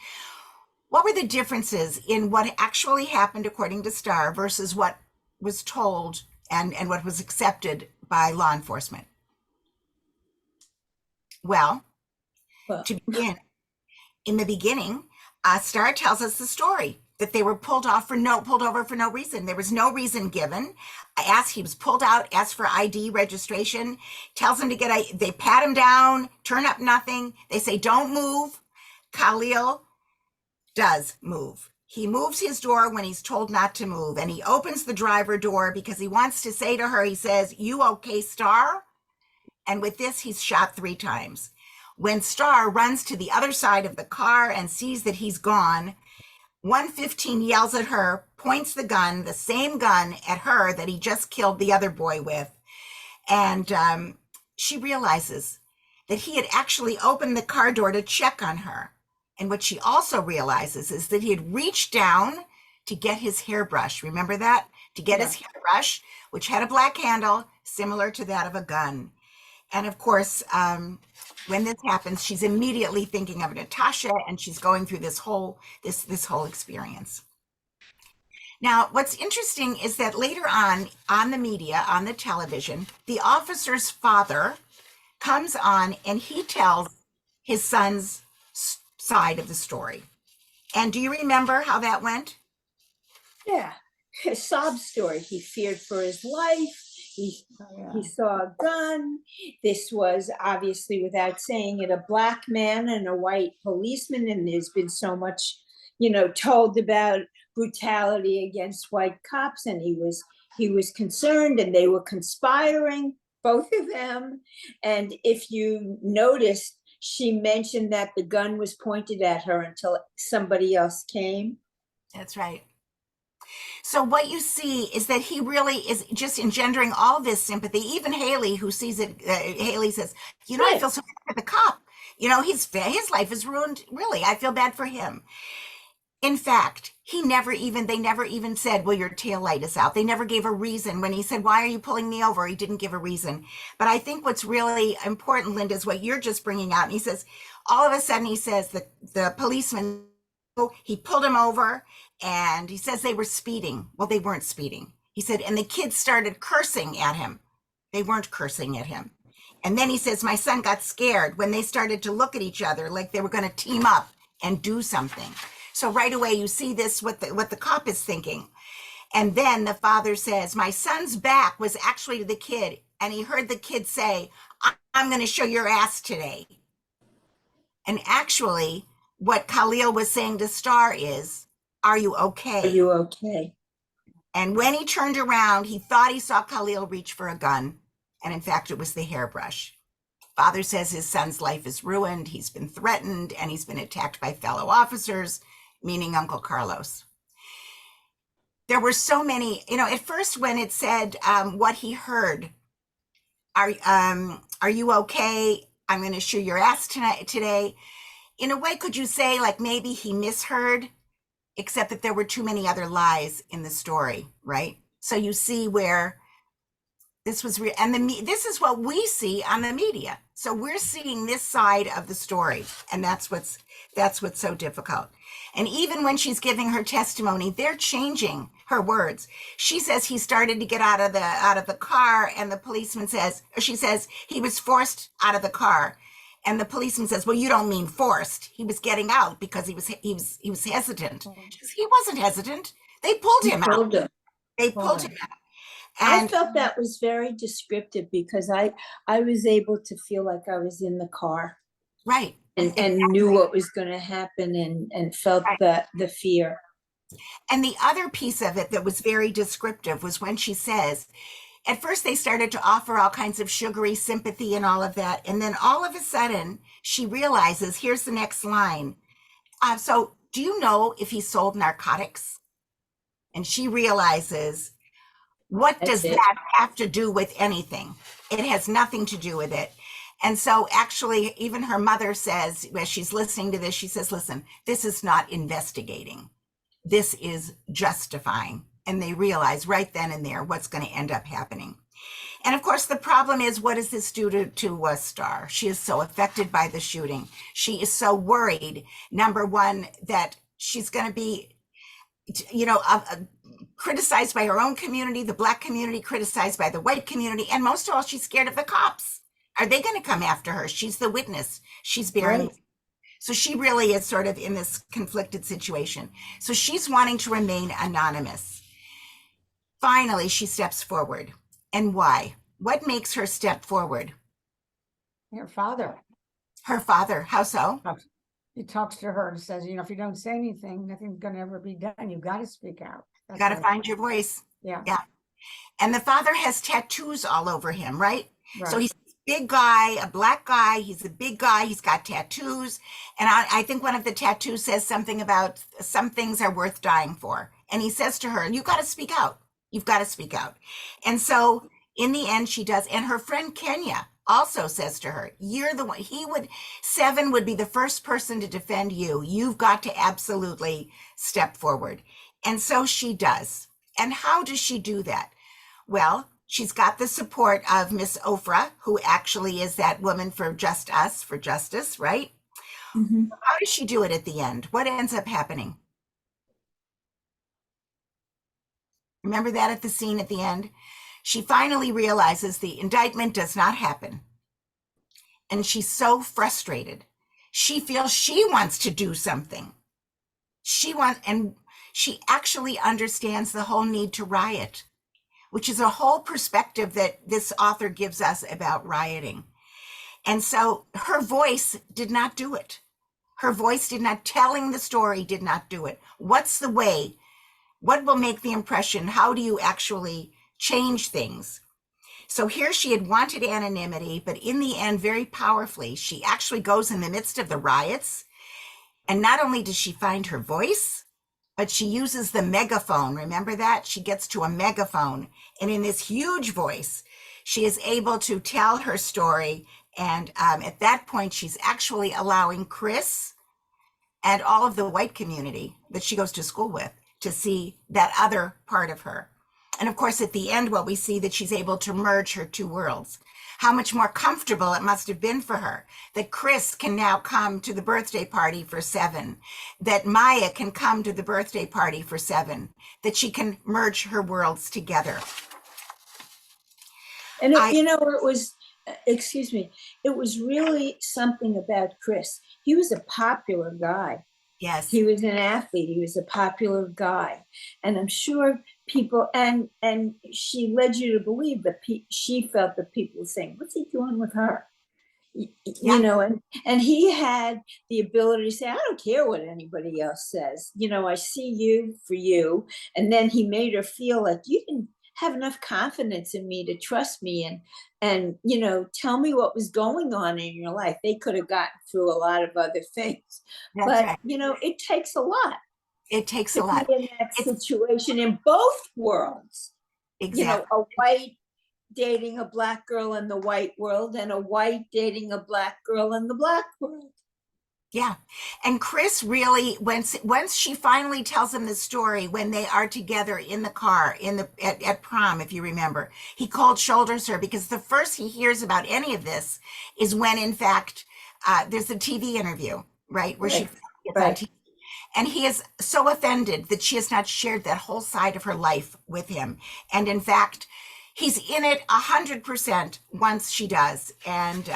What were the differences in what actually happened according to Starr versus what was told and what was accepted by law enforcement? Well, to begin, in the beginning, Starr tells us the story that they were pulled over for no reason. There was no reason given. He was pulled out, asked for ID registration, tells him to they pat him down, turn up nothing. They say, don't move. Khalil does move. He moves his door when he's told not to move, and he opens the driver door because he wants to say to her, he says, "You okay, Starr?" And with this, he's shot 3 times. When Starr runs to the other side of the car and sees that he's gone, 115 yells at her, points the gun, the same gun at her that he just killed the other boy with. And she realizes that he had actually opened the car door to check on her. And what she also realizes is that he had reached down to get his hairbrush. Remember that? To get his hairbrush, which had a black handle, similar to that of a gun. And of course, when this happens, she's immediately thinking of Natasha, and she's going through this whole experience. Now, what's interesting is that later on the media, on the television, the officer's father comes on and he tells his son's side of the story. And do you remember how that went? Yeah, a sob story. He feared for his life. He saw a gun. This was obviously, without saying it, a black man and a white policeman. And there's been so much, told about brutality against white cops. And he was concerned, and they were conspiring, both of them. And if you noticed, she mentioned that the gun was pointed at her until somebody else came. That's right. So what you see is that he really is just engendering all this sympathy. Even Haley, who sees it, Haley says, I feel so bad for the cop. His life is ruined. Really, I feel bad for him. In fact, they never even said, well, your taillight is out. They never gave a reason. When he said, why are you pulling me over? He didn't give a reason. But I think what's really important, Lynda, is what you're just bringing out. And he says, all of a sudden, he says the policeman, he pulled him over, and he says they were speeding. Well, they weren't speeding. He said, and the kids started cursing at him. They weren't cursing at him. And then he says, my son got scared when they started to look at each other like they were going to team up and do something. So right away, you see this, what the cop is thinking. And then the father says, my son's back was actually to the kid. And he heard the kid say, I'm going to show your ass today. And actually, what Khalil was saying to Starr is, are you okay? Are you okay? And when he turned around, he thought he saw Khalil reach for a gun. And in fact, it was the hairbrush. Father says his son's life is ruined. He's been threatened, and he's been attacked by fellow officers, meaning Uncle Carlos. There were so many, at first when it said what he heard, are you okay? I'm going to shoot your ass today. In a way, could you say like maybe he misheard, except that there were too many other lies in the story, right? So you see where this was, this is what we see on the media. So we're seeing this side of the story, and that's what's so difficult. And even when she's giving her testimony, they're changing her words. She says he started to get out of the car, and the policeman says, or she says he was forced out of the car, and the policeman says, "Well, you don't mean forced. He was getting out because he was hesitant." She says, "He wasn't hesitant. They pulled him out. They pulled him out." I And felt that was very descriptive because I was able to feel like I was in the car right. and knew what was going to happen and felt the fear. And the other piece of it that was very descriptive was when she says, at first they started to offer all kinds of sugary sympathy and all of that. And then all of a sudden she realizes, here's the next line. So do you know if he sold narcotics? And she realizes, what does that have to do with anything? It has nothing to do with it. And so actually, even her mother says, as she's listening to this, she says, listen, this is not investigating. This is justifying. And they realize right then and there what's going to end up happening. And of course, the problem is, what does this do to Star? She is so affected by the shooting. She is so worried, number one, that she's going to be, criticized by her own community, the Black community, criticized by the white community. And most of all, she's scared of the cops. Are they going to come after her? She's the witness. She's bearing. Right. So she really is sort of in this conflicted situation. So she's wanting to remain anonymous. Finally, she steps forward. And why? What makes her step forward? Her father. Her father. How so? He talks to her and says, if you don't say anything, nothing's going to ever be done. You've got to speak out. You got to find your voice. Yeah. Yeah. And the father has tattoos all over him, right? So he's a big guy, a Black guy. He's a big guy. He's got tattoos. And I think one of the tattoos says something about some things are worth dying for. And he says to her, you got to speak out. You've got to speak out. And so in the end, she does. And her friend Kenya also says to her, you're the one, Seven would be the first person to defend you. You've got to absolutely step forward. And so she does. And how does she do that? Well, she's got the support of Miss Ofra, who actually is that woman for Just Us, for justice, right? Mm-hmm. How does she do it at the end? What ends up happening? Remember that at the scene at the end? She finally realizes the indictment does not happen. And she's so frustrated. She feels she wants to do something. And she actually understands the whole need to riot, which is a whole perspective that this author gives us about rioting. And so her voice did not do it. Her voice telling the story did not do it. What's the way? What will make the impression? How do you actually change things? So here she had wanted anonymity, but in the end, very powerfully, she actually goes in the midst of the riots. And not only does she find her voice, but she uses the megaphone. Remember that? She gets to a megaphone. And in this huge voice, she is able to tell her story. And at that point, she's actually allowing Chris and all of the white community that she goes to school with to see that other part of her. And of course, at the end, what we see that she's able to merge her two worlds. How much more comfortable it must have been for her that Chris can now come to the birthday party for Seven, that Maya can come to the birthday party for Seven, that she can merge her worlds together. And it was, excuse me, it was really something about Chris. He was a popular guy. Yes. He was an athlete. He was a popular guy. And I'm sure people, and she led you to believe that she felt that people were saying, what's he doing with her? And he had the ability to say, I don't care what anybody else says. I see you for you. And then he made her feel like you didn't have enough confidence in me to trust me and tell me what was going on in your life. They could have gotten through a lot of other things. That's but right. It takes a lot. It takes a lot To be in that situation in both worlds. Exactly. A white dating a Black girl in the white world and a white dating a Black girl in the Black world. Yeah. And Chris really, once she finally tells him the story, when they are together in the car at prom, if you remember, he cold shoulders her because the first he hears about any of this is when, in fact, there's a TV interview, right, where she Right. gets on Right. TV. And he is so offended that she has not shared that whole side of her life with him. And in fact, he's in it 100% once she does. And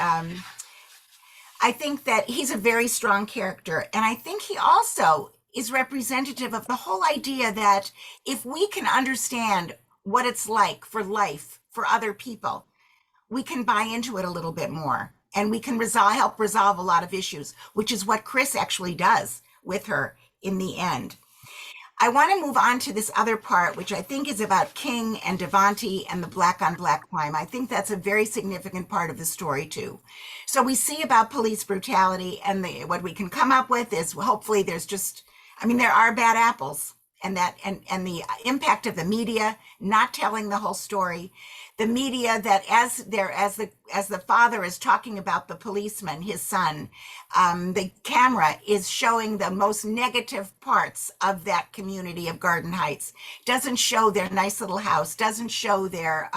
I think that he's a very strong character. And I think he also is representative of the whole idea that if we can understand what it's like for life for other people, we can buy into it a little bit more and we can help resolve a lot of issues, which is what Chris actually does with her in the end. I want to move on to this other part, which I think is about King and Devonte and the black on black crime. I think that's a very significant part of the story too. So we see about police brutality, and what we can come up with is hopefully there's just, I mean, there are bad apples, and the impact of the media not telling the whole story. The media that as the father is talking about the policeman, his son, the camera is showing the most negative parts of that community of Garden Heights. Doesn't show their nice little house. Doesn't show their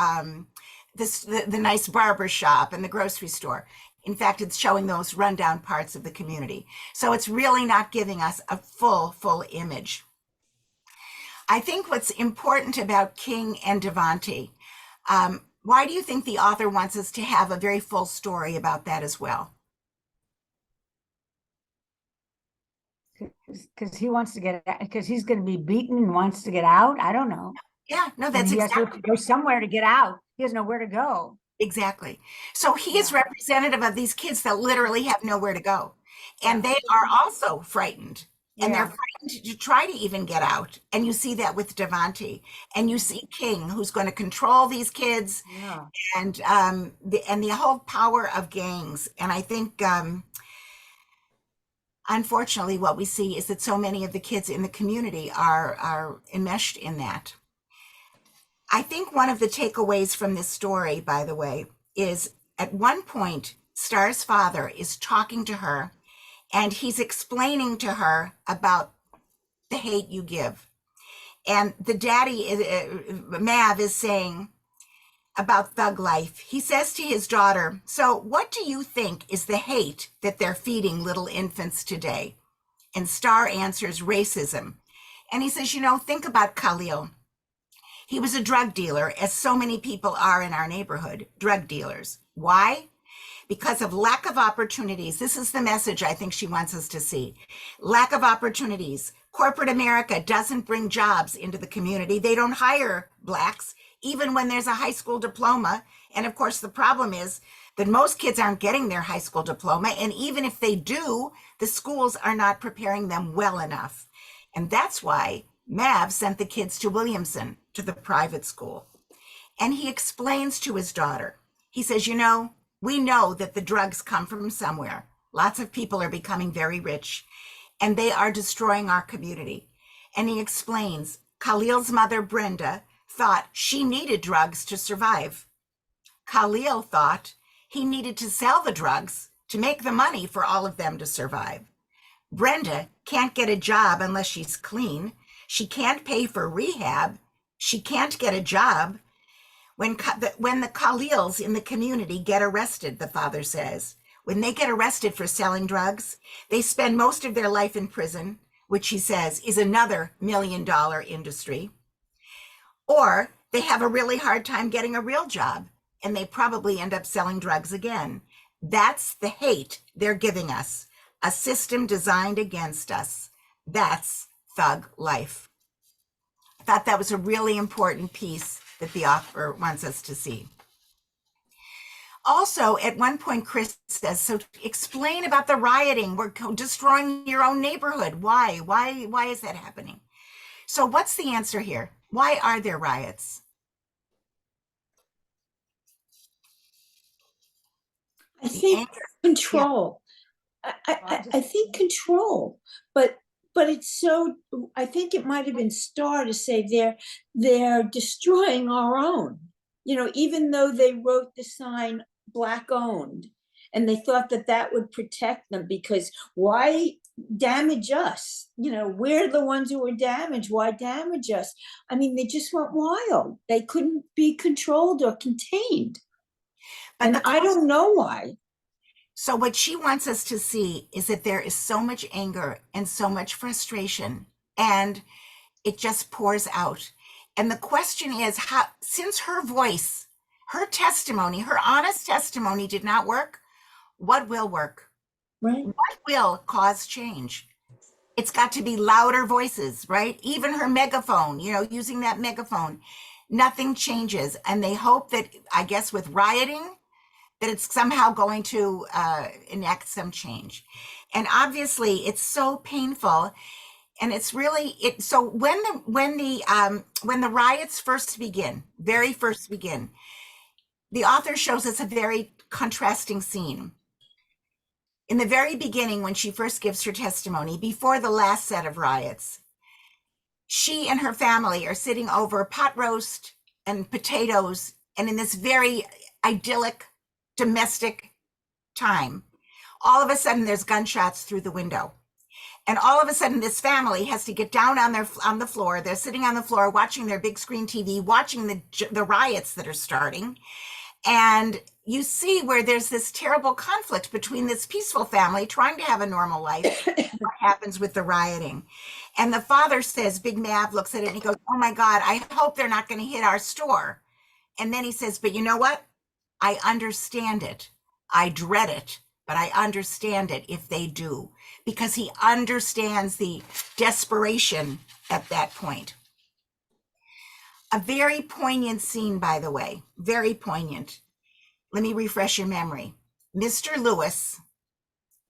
the nice barber shop and the grocery store. In fact, it's showing those rundown parts of the community. So it's really not giving us a full image. I think what's important about King and Devonte, why do you think the author wants us to have a very full story about that as well? Because he wants to get, because he's going to be beaten and wants to get out. I don't know. Yeah, no, And that's he has exactly to go somewhere to get out. He doesn't know where to go. exactly. So he is Yeah. representative of these kids that literally have nowhere to go, and they are also frightened. And they're Yeah. frightened to try to even get out. And you see that with Devonte. And you see King, who's going to control these kids, Yeah. and the whole power of gangs. And I think, unfortunately, what we see is that so many of the kids in the community are enmeshed in that. I think one of the takeaways from this story, by the way, is at one point, Star's father is talking to her, and he's explaining to her about the hate you give. And the daddy, Mav, is saying about thug life. He says to his daughter, "So what do you think is the hate that they're feeding little infants today?" And Star answers, "Racism." And he says, think about Khalil. He was a drug dealer, as so many people are in our neighborhood, drug dealers. Why? Because of lack of opportunities. This is the message I think she wants us to see. Lack of opportunities. Corporate America doesn't bring jobs into the community. They don't hire blacks, even when there's a high school diploma. And of course, the problem is that most kids aren't getting their high school diploma. And even if they do, the schools are not preparing them well enough. And that's why Mav sent the kids to Williamson, to the private school. And he explains to his daughter, he says, we know that the drugs come from somewhere. Lots of people are becoming very rich, and they are destroying our community. And he explains, Khalil's mother, Brenda, thought she needed drugs to survive. Khalil thought he needed to sell the drugs to make the money for all of them to survive. Brenda can't get a job unless she's clean. She can't pay for rehab. She can't get a job. When the Khalils in the community get arrested, the father says, when they get arrested for selling drugs, they spend most of their life in prison, which he says is another $1 million industry. Or they have a really hard time getting a real job, and they probably end up selling drugs again. That's the hate they're giving us, a system designed against us. That's thug life. I thought that was a really important piece that the author wants us to see. Also, at one point, Chris says, so explain about the rioting. We're destroying your own neighborhood. Why? Why is that happening? So what's the answer here? Why are there riots? I think control. I think control, but it's so, I think it might have been Star to say they're destroying our own, even though they wrote the sign black owned, And they thought that that would protect them, because why damage us? You know, we're the ones who were damaged. Why damage us? I mean, they just went wild. They couldn't be controlled or contained. But And I don't know why. So what she wants us to see is that there is so much anger and so much frustration, and it just pours out. And the question is, how, since her voice, her testimony, her honest testimony did not work, what will work? Right. What will cause change? It's got to be louder voices, right? Even her megaphone, you know, using that megaphone, nothing changes. And they hope that, I guess, with rioting, that it's somehow going to enact some change. And obviously it's so painful. And it's really it. So when the riots first begin, very first begin, the author shows us a very contrasting scene. In the very beginning, when she first gives her testimony, before the last set of riots, she and her family are sitting over pot roast and potatoes, and in this very idyllic domestic time, all of a sudden there's gunshots through the window. And all of a sudden, this family has to get down on the floor. They're sitting on the floor watching their big screen TV, watching the riots that are starting. And you see where there's this terrible conflict between this peaceful family trying to have a normal life and what happens with the rioting. And the father says, Big Mav looks at it and he goes, "Oh my God, I hope they're not going to hit our store." And then he says, "But you know what? I understand it. I dread it, but I understand it if they do." Because he understands the desperation at that point. A very poignant scene, by the way, very poignant. Let me refresh your memory. Mr. Lewis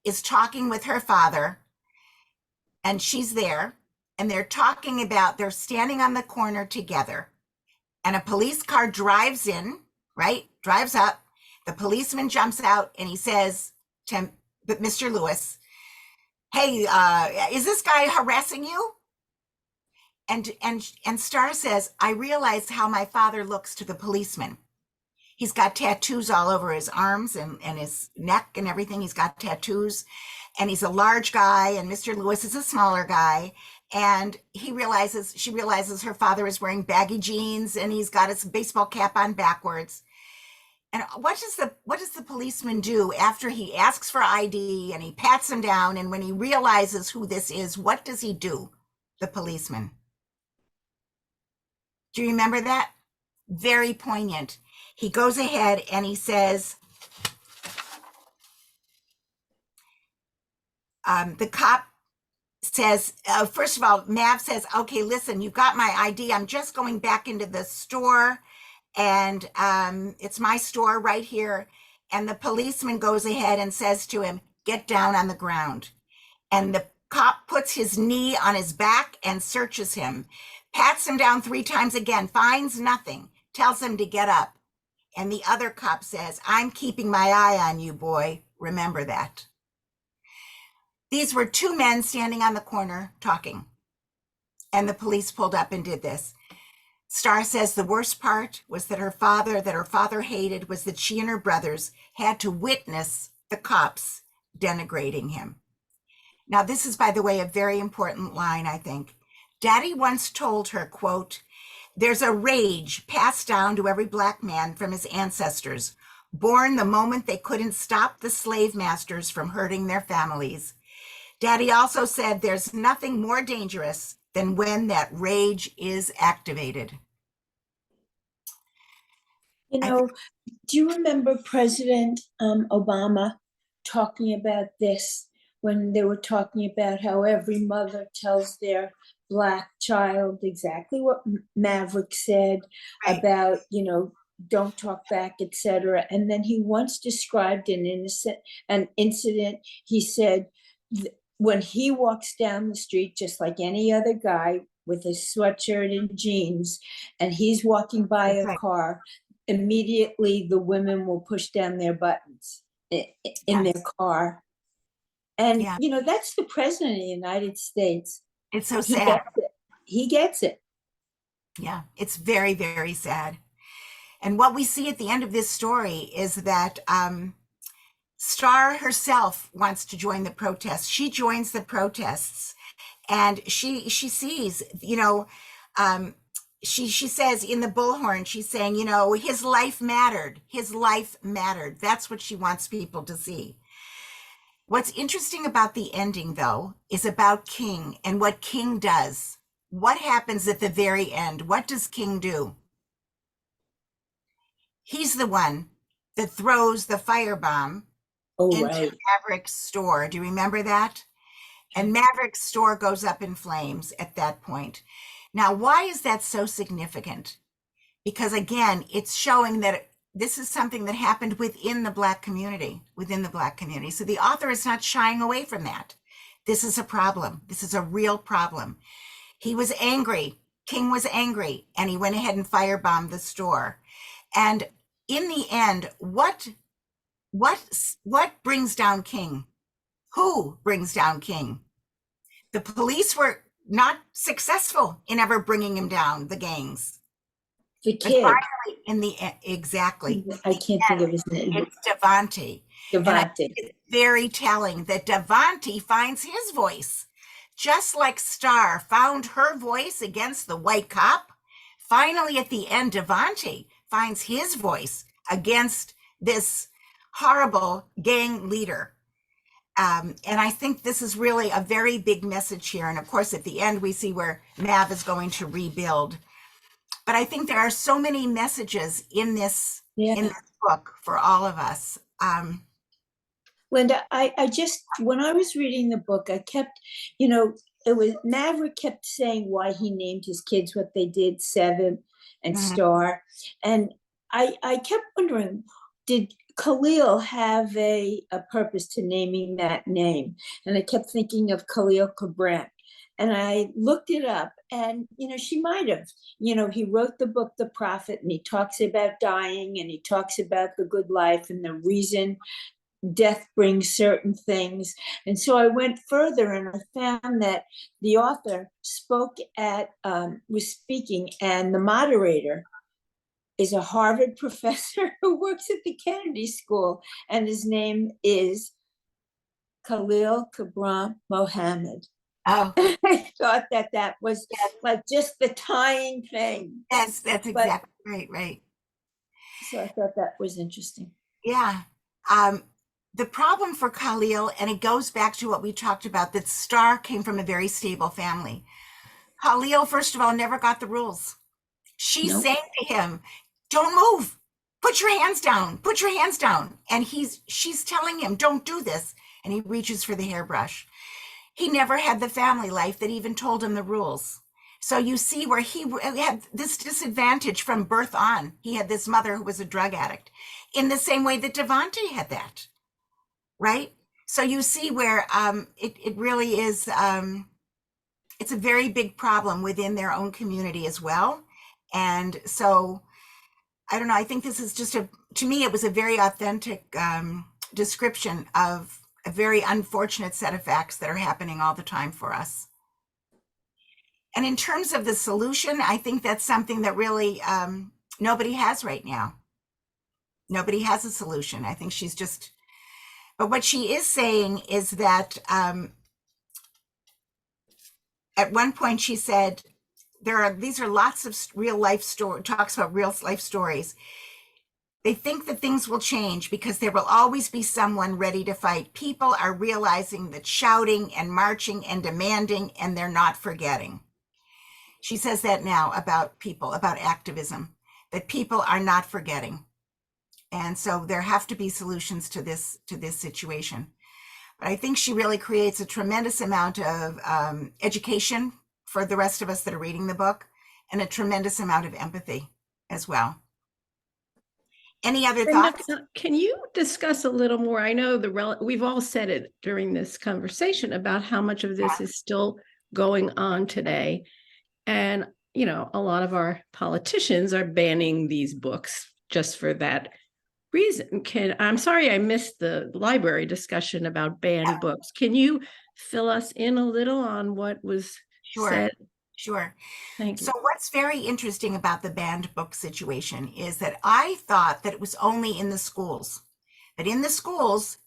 is talking with her father, and she's there, and they're talking about, they're standing on the corner together, and a police car drives in, right? Drives up. The policeman jumps out, and he says to Mr. Lewis, "Hey, is this guy harassing you?" And Star says, "I realized how my father looks to the policeman. He's got tattoos all over his arms and his neck and everything. He's got tattoos, and he's a large guy, and Mr. Lewis is a smaller guy. And she realizes her father is wearing baggy jeans, and he's got his baseball cap on backwards." And what does the policeman do after he asks for ID and he pats him down, and when he realizes who this is, what does he do? The policeman. Do you remember that? Very poignant. He goes ahead and he says, the cop says, first of all, Mav says, "Okay, listen, you've got my ID. I'm just going back into the store, and it's my store right here." And the policeman goes ahead and says to him, "Get down on the ground." And the cop puts his knee on his back and searches him, pats him down 3 times again, finds nothing, tells him to get up. And the other cop says, "I'm keeping my eye on you, boy. Remember that." These were 2 men standing on the corner talking, and the police pulled up and did this. Star says the worst part was that her father hated, was that she and her brothers had to witness the cops denigrating him. Now, this is, by the way, a very important line, I think. Daddy once told her, quote, "There's a rage passed down to every Black man from his ancestors, born the moment they couldn't stop the slave masters from hurting their families. Daddy also said there's nothing more dangerous than when that rage is activated." You know, do you remember President Obama talking about this when they were talking about how every mother tells their Black child exactly what Maverick said Right. about, you know, don't talk back, etc. And then he once described an incident. He said when he walks down the street, just like any other guy with his sweatshirt and jeans, and he's walking by That's a right. car, immediately the women will push down their buttons in their car. And, Yeah. you know, that's the president of the United States. It's so He sad. gets it. He gets it. Yeah, it's very, very sad. And what we see at the end of this story is that Star herself wants to join the protests. She joins the protests, and she sees, she says in the bullhorn, she's saying, his life mattered. His life mattered. That's what she wants people to see. What's interesting about the ending, though, is about King and what King does. What happens at the very end? What does King do? He's the one that throws the firebomb into Right. Maverick's store. Do you remember that? And Maverick's store goes up in flames at that point. Now, why is that so significant? Because again, it's showing that this is something that happened within the Black community, So the author is not shying away from that. This is a problem. This is a real problem. He was angry. King was angry, and he went ahead and firebombed the store. And in the end, what brings down King? Who brings down King? The police were not successful in ever bringing him down, the gangs. The But kid. finally, in the end, exactly. I can't think of his name. It's Devante. And I Devante. think it's very telling that Devante finds his voice. Just like Star found her voice against the white cop, finally at the end, Devante finds his voice against this horrible gang leader. And I think this is really a very big message here. And of course, at the end, we see where Mav is going to rebuild. But I think there are so many messages in this book for all of us. Lynda, I just, when I was reading the book, I kept, it was Maverick kept saying why he named his kids what they did, Seven and Star. And I kept wondering, did Khalil have a purpose to naming that name? And I kept thinking of Khalil Gibran. And I looked it up, and, she might have. He wrote the book, The Prophet, and he talks about dying, and he talks about the good life and the reason death brings certain things. And so I went further, and I found that the author was speaking, and the moderator is a Harvard professor who works at the Kennedy School, and his name is Khalil Gibran Mohammed. Oh, I thought that was like just the tying thing. that's exactly right. So I thought that was interesting. Yeah. The problem for Khalil, and it goes back to what we talked about, that Star came from a very stable family. Khalil, first of all, never got the rules. She's saying to him, don't move. Put your hands down. Put your hands down. And she's telling him, don't do this. And he reaches for the hairbrush. He never had the family life that even told him the rules. So you see where he had this disadvantage from birth on. He had this mother who was a drug addict, in the same way that Devante had that, right? So you see where it really is, it's a very big problem within their own community as well. And so, I don't know, I think this is just to me, it was a very authentic description of a very unfortunate set of facts that are happening all the time for us. And in terms of the solution, I think that's something that really nobody has right now. Nobody has a solution. I think she's just, but what she is saying is that at one point she said, these are lots of real life stories, talks about real life stories. They think that things will change because there will always be someone ready to fight. People are realizing that shouting and marching and demanding, and they're not forgetting. She says that now about people, about activism, that people are not forgetting. And so there have to be solutions to this situation. But I think she really creates a tremendous amount of education for the rest of us that are reading the book, and a tremendous amount of empathy as well. Any other thoughts? Can you discuss a little more? I know we've all said it during this conversation about how much of this is still going on today. And, a lot of our politicians are banning these books just for that reason. I'm sorry I missed the library discussion about banned books. Can you fill us in a little on what was said? Sure. Thank you. So what's very interesting about the banned book situation is that I thought that it was only in the schools. But in the schools,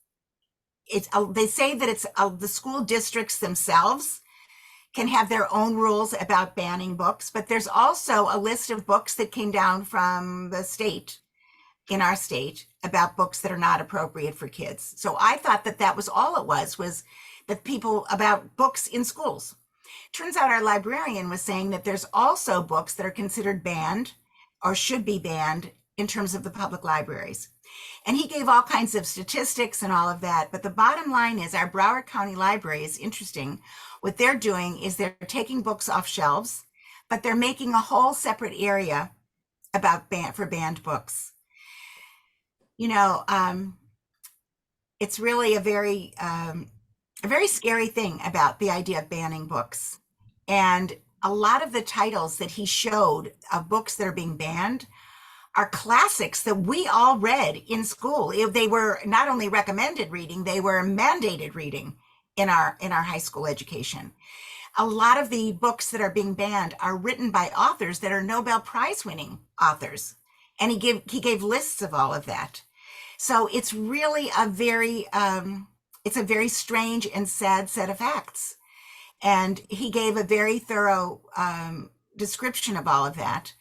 they say that it's the school districts themselves can have their own rules about banning books, but there's also a list of books that came down from the state, in our state, about books that are not appropriate for kids. So I thought that that was all it was that people about books in schools. Turns out our librarian was saying that there's also books that are considered banned or should be banned in terms of the public libraries. And he gave all kinds of statistics and all of that. But the bottom line is our Broward County Library is interesting. What they're doing is they're taking books off shelves, but they're making a whole separate area about for banned books. You know, it's really a very scary thing about the idea of banning books. And a lot of the titles that he showed of books that are being banned are classics that we all read in school. They were not only recommended reading, they were mandated reading in our high school education. A lot of the books that are being banned are written by authors that are Nobel Prize winning authors. And he gave lists of all of that. So it's really a very strange and sad set of facts. And he gave a very thorough description of all of that.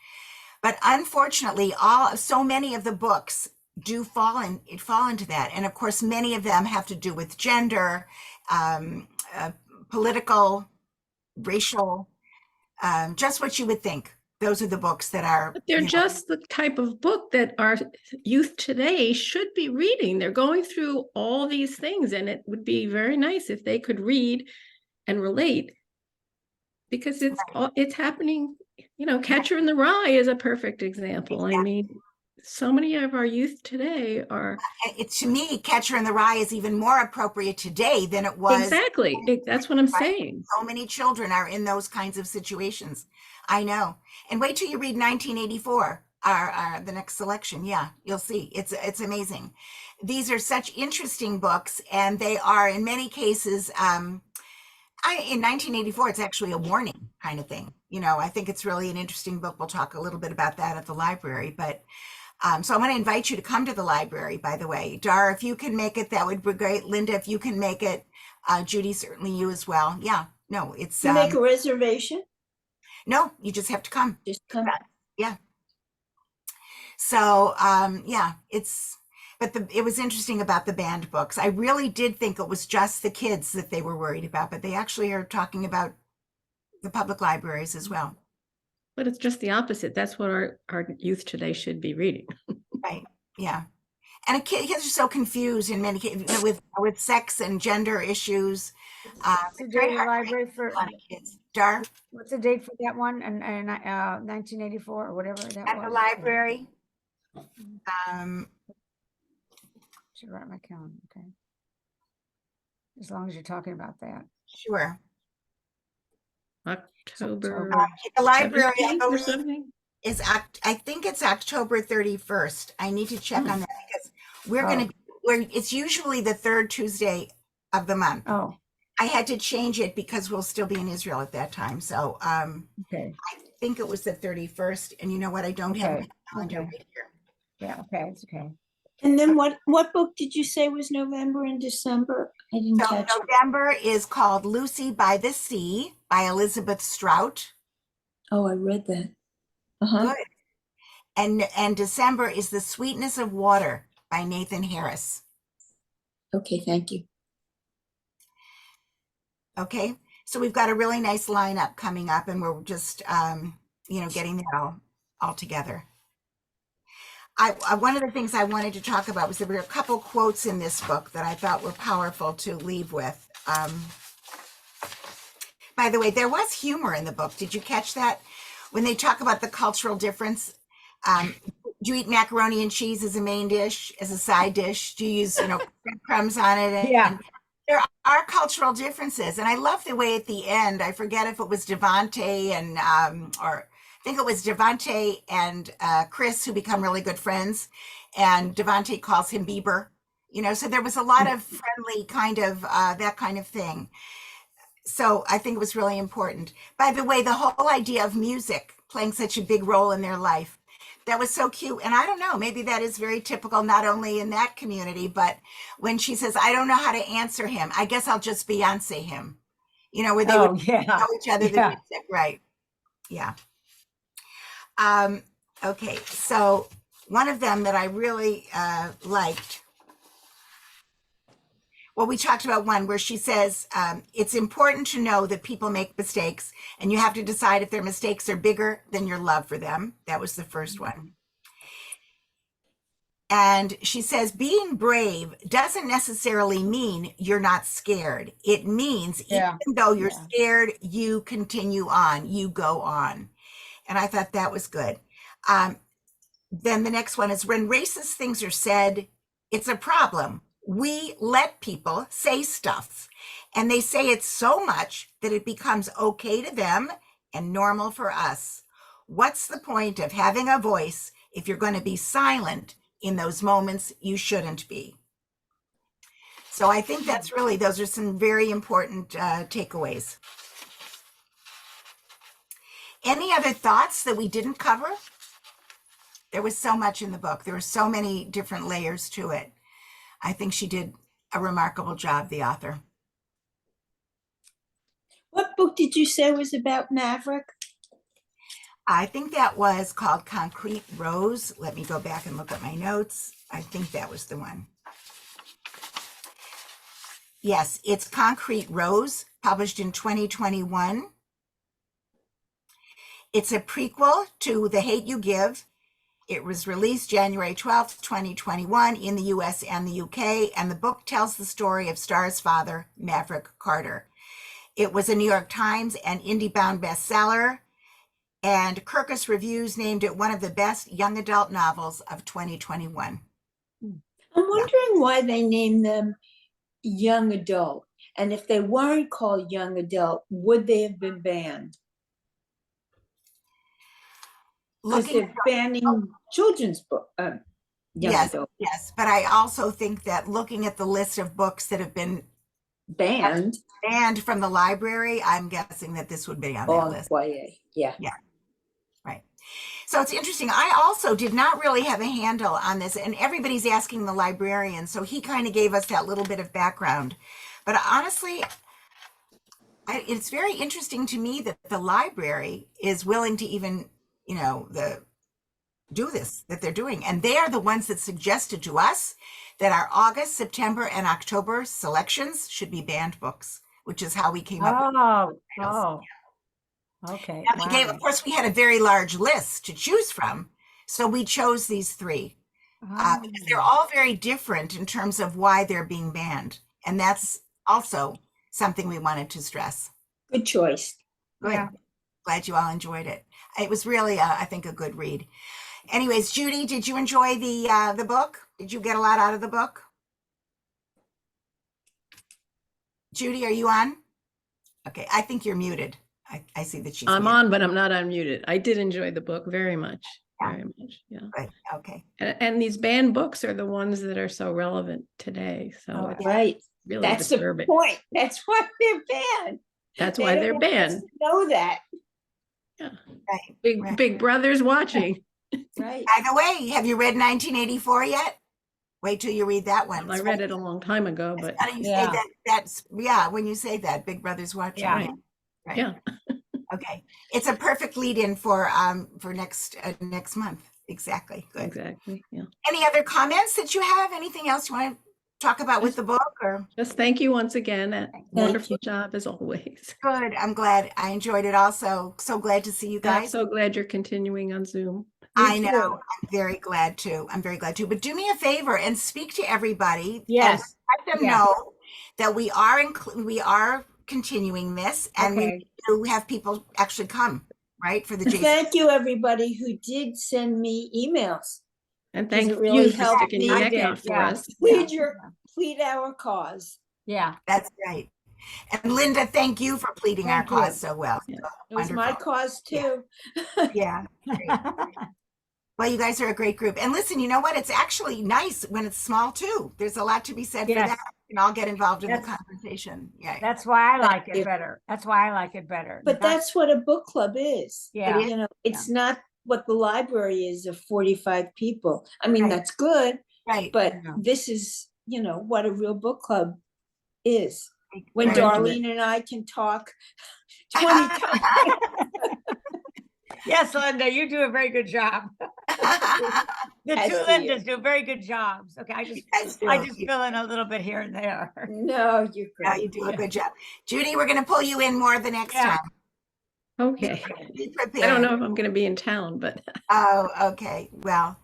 But unfortunately, so many of the books do fall into that. And of course, many of them have to do with gender, political, racial, just what you would think. Those are the books that are. But they're just the type of book that our youth today should be reading. They're going through all these things, and it would be very nice if they could read and relate, because it's happening. You know, Catcher in the Rye is a perfect example. Exactly. I mean, so many of our youth today are. To me, Catcher in the Rye is even more appropriate today than it was. Exactly. That's what I'm saying. So many children are in those kinds of situations. I know. And wait till you read 1984, the next selection. Yeah, you'll see. It's amazing. These are such interesting books, and they are in many cases. In 1984, it's actually a warning kind of thing. You know, I think it's really an interesting book. We'll talk a little bit about that at the library. But so I want to invite you to come to the library, by the way. Dar, if you can make it, that would be great. Lynda, if you can make it. Judy, certainly you as well. Yeah, no, it's. You make a reservation? No, you just have to come. Just come. Yeah. So, yeah, but it was interesting about the banned books. I really did think it was just the kids that they were worried about, but they actually are talking about the public libraries as well. But it's just the opposite. That's what our youth today should be reading. Right. Yeah. And kids are so confused in many cases with sex and gender issues. What's the date of the library for a lot of kids? Dar? What's the date for that one? And 1984 or whatever that At was. the library. Should write my calendar. Okay. As long as you're talking about that. Sure. October. The library, I 17th or believe, something? I think it's October 31st. I need to check on that because it's usually the third Tuesday of the month. Oh. I had to change it because we'll still be in Israel at that time. So okay. I think it was the 31st. And you know what? I don't have my calendar right here. Yeah, okay, it's okay. And then what book did you say was November and December? I didn't catch it. November is called Lucy by the Sea by Elizabeth Strout. Oh, I read that. Uh-huh. Good. And December is The Sweetness of Water by Nathan Harris. Okay, thank you. Okay, so we've got a really nice lineup coming up, and we're just getting that all together. One of the things I wanted to talk about was there were a couple quotes in this book that I thought were powerful to leave with. By the way, there was humor in the book. Did you catch that? When they talk about the cultural difference, do you eat macaroni and cheese as a main dish, as a side dish? Do you use, crumbs on it? Yeah. There are cultural differences. And I love the way at the end, I forget if it was Devante and, or I think it was Devante and Chris who become really good friends. And Devante calls him Bieber, so there was a lot of friendly kind of, that kind of thing. So I think it was really important. By the way, the whole idea of music playing such a big role in their life. That was so cute. And I don't know, maybe that is very typical, not only in that community, but when she says, I don't know how to answer him, I guess I'll just Beyonce him. You know, where they would yeah. know each other the Yeah. music, right? Yeah. Okay, so one of them that I really liked, well, we talked about one where she says, it's important to know that people make mistakes and you have to decide if their mistakes are bigger than your love for them. That was the first one. And she says, being brave doesn't necessarily mean you're not scared. It means Yeah. even though you're Yeah. scared, you continue on, you go on. And I thought that was good. Then the next one is when racist things are said, it's a problem. We let people say stuff and they say it so much that it becomes okay to them and normal for us. What's the point of having a voice if you're going to be silent in those moments you shouldn't be? So I think that's really, those are some very important takeaways. Any other thoughts that we didn't cover? There was so much in the book. There were so many different layers to it. I think she did a remarkable job, the author. What book did you say was about Maverick? I think that was called Concrete Rose. Let me go back and look at my notes. I think that was the one. Yes, it's Concrete Rose, published in 2021. It's a prequel to The Hate You Give. It was released January 12th, 2021 in the US and the UK, and the book tells the story of Star's father, Maverick Carter. It was a New York Times and IndieBound bestseller, and Kirkus Reviews named it one of the best young adult novels of 2021. I'm wondering why they named them young adult. And if they weren't called young adult, would they have been banned? Because Looking they're banning children's book, young Yes, adult. yes, but I also think that looking at the list of books that have been Banned. banned from the library, I'm guessing that this would be on that Oh, list. YA. Yeah. Right. So it's interesting. I also did not really have a handle on this, and everybody's asking the librarian, so he kind of gave us that little bit of background. But honestly, it's very interesting to me that the library is willing to even, you know, do this, that they're doing. And they are the ones that suggested to us that our August, September, and October selections should be banned books, which is how we came up with Oh, okay. And we gave, of course, we had a very large list to choose from. So we chose these three because they're all very different in terms of why they're being banned. And that's also something we wanted to stress. Good choice. Good. Yeah. Glad you all enjoyed it. It was really, I think, a good read. Anyways, Judy, did you enjoy the book? Did you get a lot out of the book? Judy, are you on? Okay, I think you're muted. I see that she's I'm muted. on, but I'm not unmuted. I did enjoy the book very much. Very much. Yeah. Good. Okay. And these banned books are the ones that are so relevant today. So Oh, it's Right. really That's the disturbing. point. That's why they're banned. That's They why don't they're want us banned. to know that. Right. Big Right. Big Brother's watching. Right. By the way, have you read 1984 yet? Wait till you read that one. I read it a long time ago, but How do you Yeah. say that? That's yeah. When you say that, Big Brother's watching. Yeah. Right. Right. yeah. Okay. It's a perfect lead-in for next month. Exactly. Good. Exactly. Yeah. Any other comments that you have? Anything else you want to talk about with the book? Or Just thank you once again. Wonderful you. job as always. good. I'm glad. I enjoyed it also. So glad to see you I'm guys. so glad you're continuing on Zoom. I Me know. too. I'm very glad to. I'm very glad to. But do me a favor and speak to everybody. Yes. And let them Yes. know that we are continuing this, and we Okay. need to have people actually come, right, for the JC. Thank you, everybody who did send me emails. And Does thank it really you for help sticking me? your I neck did, out for yeah. us. Plead our cause. Yeah. That's right. And Lynda, thank you for pleading our Thank you. cause so well. Yeah. It was my Wonderful. cause too. Yeah. Great. Well, you guys are a great group. And listen, you know what? It's actually nice when it's small too. There's a lot to be said for Yes. that. We can all get involved in the That's- conversation. Yeah. That's why I Thank like you. it better. That's why I like it better. But that's what a book club is. Yeah. You know, it's not what the library is of 45 people. I mean, Right. that's good, Right. but Yeah. this is, what a real book club is. When Very Darlene and I can talk 20 times. Yes, Linda, you do a very good job. The As two do you. Lindas do very good jobs. Okay, I just Guys do. fill in a little bit here and there. No, you're Yeah, great. you do a good job. Judy, we're going to pull you in more the next Yeah. time. Okay. Be I prepared. don't know if I'm going to be in town, but Oh, okay. Well,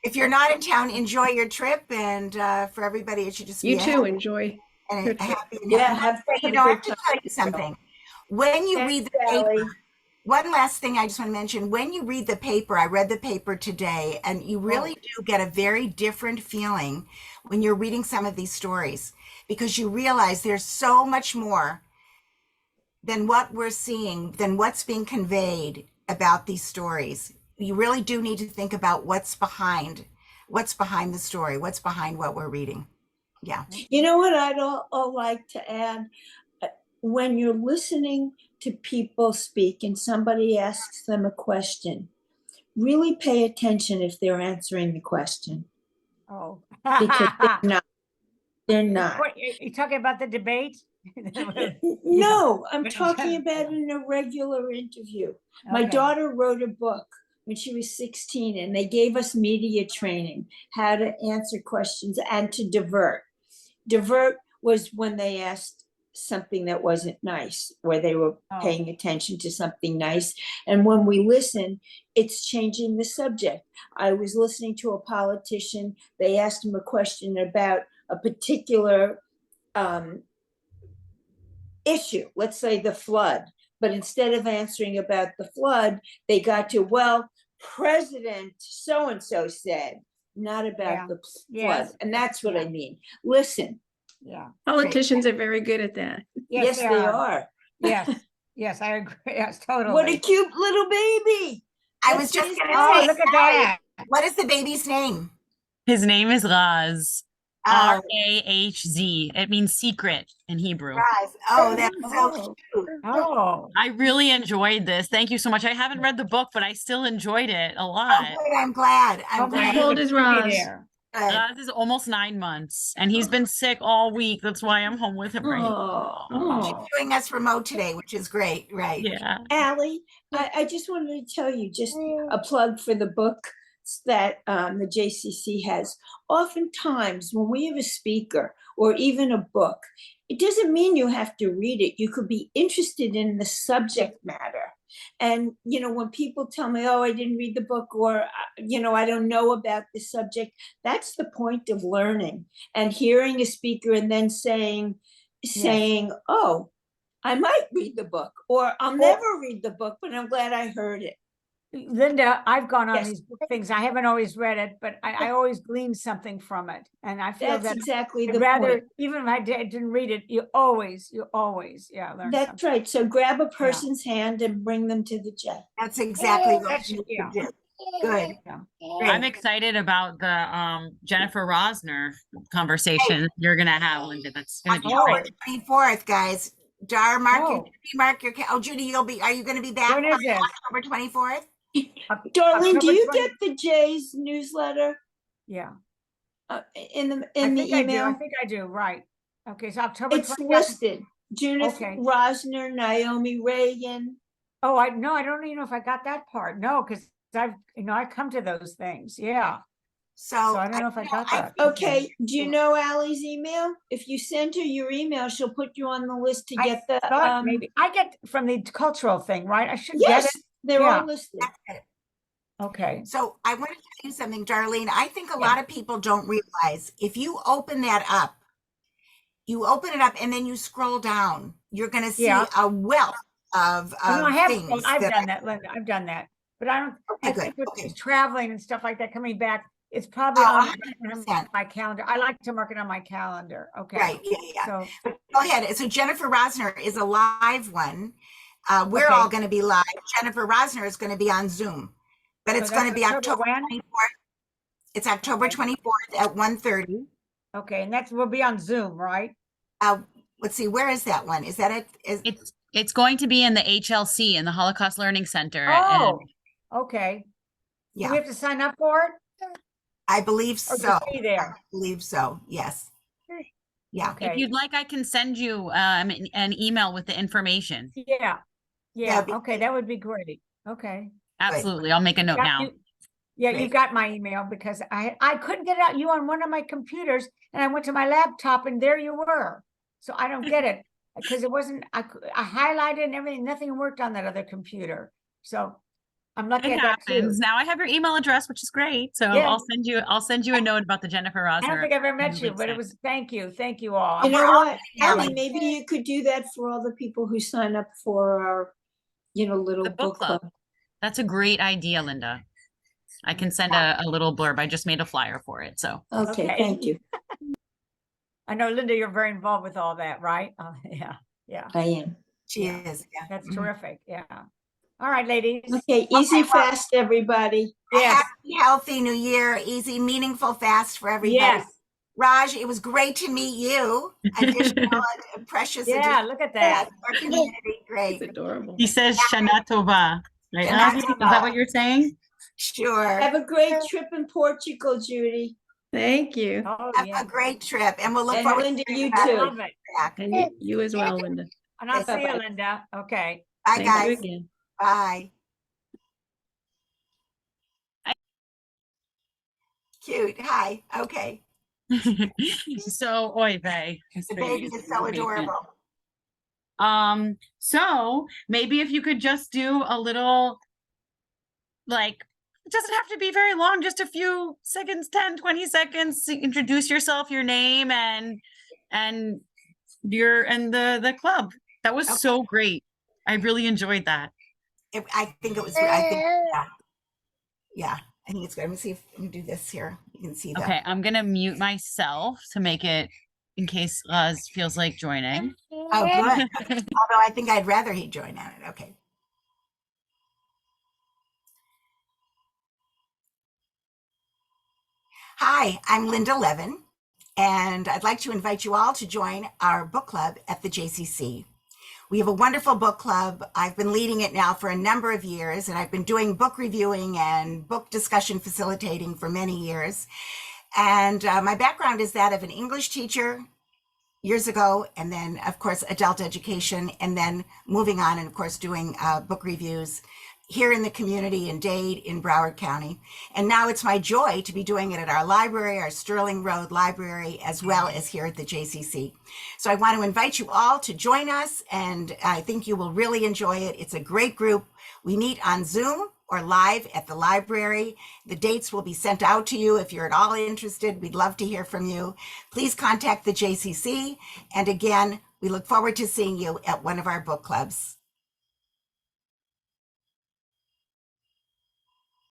if you're not in town, enjoy your trip. And for everybody, it should just be you a too happy enjoy and your a trip. happy and Yeah, happy. have You a know, I have good to tell you something. When you read the paper, Sally. one last thing I just want to mention, when you read the paper, I read the paper today, and you really do get a very different feeling when you're reading some of these stories, because you realize there's so much more than what we're seeing, than what's being conveyed about these stories. You really do need to think about what's behind the story, what's behind what we're reading. Yeah. You know what I'd all like to add? When you're listening to people speak and somebody asks them a question, really pay attention if they're answering the question, Oh. because they're not. They're not. What, you talking about the debate? No, I'm But in talking general. about in a regular interview. My Okay. daughter wrote a book when she was 16, and they gave us media training, how to answer questions and to divert. Divert was when they asked something that wasn't nice, where they were paying attention to something nice. And when we listen, it's changing the subject. I was listening to a politician. They asked him a question about a particular issue, let's say the flood. But instead of answering about the flood, they got to, well, President so-and-so said, not about the flood. Yes. And that's what I mean. Listen. Yeah. Politicians are very good at that. Yes, they are. Yes. Yes, I agree. Yes, totally. What a cute little baby. I was just going to Oh, say, look at Sally, that. what is the baby's name? His name is Raz. Oh, Rahz. It means secret in Hebrew. Raz. Oh, that's so cute. Oh. I really enjoyed this. Thank you so much. I haven't read the book, but I still enjoyed it a Oh, lot. good. I'm glad. I'm glad. How old is Roz? Good. Raz is almost 9 months, and he's been sick all week. That's why I'm home with him right now. Oh, Doing us remote today, which is great. Right. Yeah. Allie, I just wanted to tell you just a plug for the book that the JCC has. Oftentimes, when we have a speaker or even a book, it doesn't mean you have to read it. You could be interested in the subject matter. And, when people tell me, oh, I didn't read the book, or, I don't know about this subject, that's the point of learning. And hearing a speaker and then saying, oh, I might read the book, or I'll never read the book, but I'm glad I heard it. Linda, I've gone on Yes. these book things. I haven't always read it, but I always glean something from it. And I feel That's that exactly I'd the rather, point. even if I didn't read it, you always, learn That's something. right. So grab a person's hand and bring them to the J. That's exactly what That's- you yeah. do. Good. Yeah. I'm Great. excited about the Jennifer Rosner conversation you're gonna have, Linda. That's gonna be October great. 24th, guys. Dar, mark Oh. your Judy, are you going to be back When is this? October 24th? Darlene, do October you 20 get the J's newsletter Yeah. in the I think email? I think I do. Right. Okay. So October It's 20th. listed. Judith Okay. Rosner, Naomi Reagan. Oh, I don't even know if I got that part. No, because I come to those things. Yeah. So So I don't know if I got that. Okay, do you know Allie's email? If you send her your email, she'll put you on the list to get the, Thought maybe I get from the cultural thing, right? I should get yes, it. they're Yeah. all listed. Okay. So I want to tell you something, Darlene. I think a lot of people don't realize if you open that up, you open it up and then you scroll down, you're going to see a wealth of I have. things. I've done that, Linda. I've done that, but I don't. Okay, I good. think with Okay. traveling and stuff like that coming back, it's probably Oh, on 100%. my calendar. I like to mark it on my calendar. Okay. Right. Yeah. So Go ahead. So Jennifer Rosner is a live one. We're Okay. all going to be live. Jennifer Rosner is going to be on Zoom, but So it's going to that's be October when? 24th. It's October Okay. 24th at 1:30. Okay, and we'll be on Zoom, right? Let's see, where is that one? Is that it? It's going to be in the HLC in the Holocaust Learning Center. Oh, Okay. Do Yeah, we have to sign up for it? I believe Or so. just be I there? believe so. Yes. Yeah. If Okay. you'd like, I can send you an email with the information. Yeah. Yeah. That'd be Okay. That would be great. Okay. Absolutely. I'll make a note Got now. you. Yeah, you Great. got my email because I couldn't get out you on one of my computers and I went to my laptop and there you were. So I don't get it because it wasn't, I highlighted and everything, nothing worked on that other computer. So I'm lucky It I got you. happens. Now I have your email address, which is great. So Yeah. I'll send you a note about the Jennifer I don't Rosner. think I've ever met you, but it Lipstick. was, thank you all. You know we're all what, emailing. Ellie, maybe you could do that for all the people who sign up for our, little The book club. That's a great idea, Linda. I can send a little blurb. I just made a flyer for it. So Okay, Okay. thank you. I know, Linda, you're very involved with all that, right? Yeah, I am. She Yeah. is. Yeah. that's Mhm. terrific. Yeah. All right, ladies. Okay, easy, fast, everybody. A Yes, happy, healthy new year, easy, meaningful fast for everybody. yes, Raj, it was great to meet you. Additional, precious yeah, addition look at to that. our community. It's Great. adorable. he says Shana Tova. Right, Shana Ozzy? Is Tova. that what you're saying? Sure. Have a great trip in Portugal, Judy. Thank you. Oh, Have yeah. a great trip, and we'll look And forward Linda, to you hearing I about too. love it. it back. And you as well, Linda. And I'll see you, Bye-bye. Linda. Okay. Bye, Thank you guys. again. Bye. Cute. Hi. Okay. So, oy vey. The baby is so adorable. So maybe if you could just do a little, like, it doesn't have to be very long, just a few seconds, 10, 20 seconds, to introduce yourself, your name and the club. That was Okay. so great. I really enjoyed that. I think it was, I think, yeah. Yeah, I think it's good. Let me see if we can do this here. You can see that. Okay, I'm gonna mute myself to make it in case Luz feels like joining. Oh, good. Although I think I'd rather he join on it. Okay. Hi, I'm Lynda Levin, and I'd like to invite you all to join our book club at the JCC. We have a wonderful book club. I've been leading it now for a number of years, and I've been doing book reviewing and book discussion facilitating for many years. And my background is that of an English teacher years ago, and then, of course, adult education, and then moving on and, of course, doing book reviews here in the community in Dade, in Broward County. And now it's my joy to be doing it at our library, our Sterling Road Library, as well as here at the JCC. So I want to invite you all to join us, and I think you will really enjoy it. It's a great group. We meet on Zoom or live at the library. The dates will be sent out to you if you're at all interested. We'd love to hear from you. Please contact the JCC. And again, we look forward to seeing you at one of our book clubs.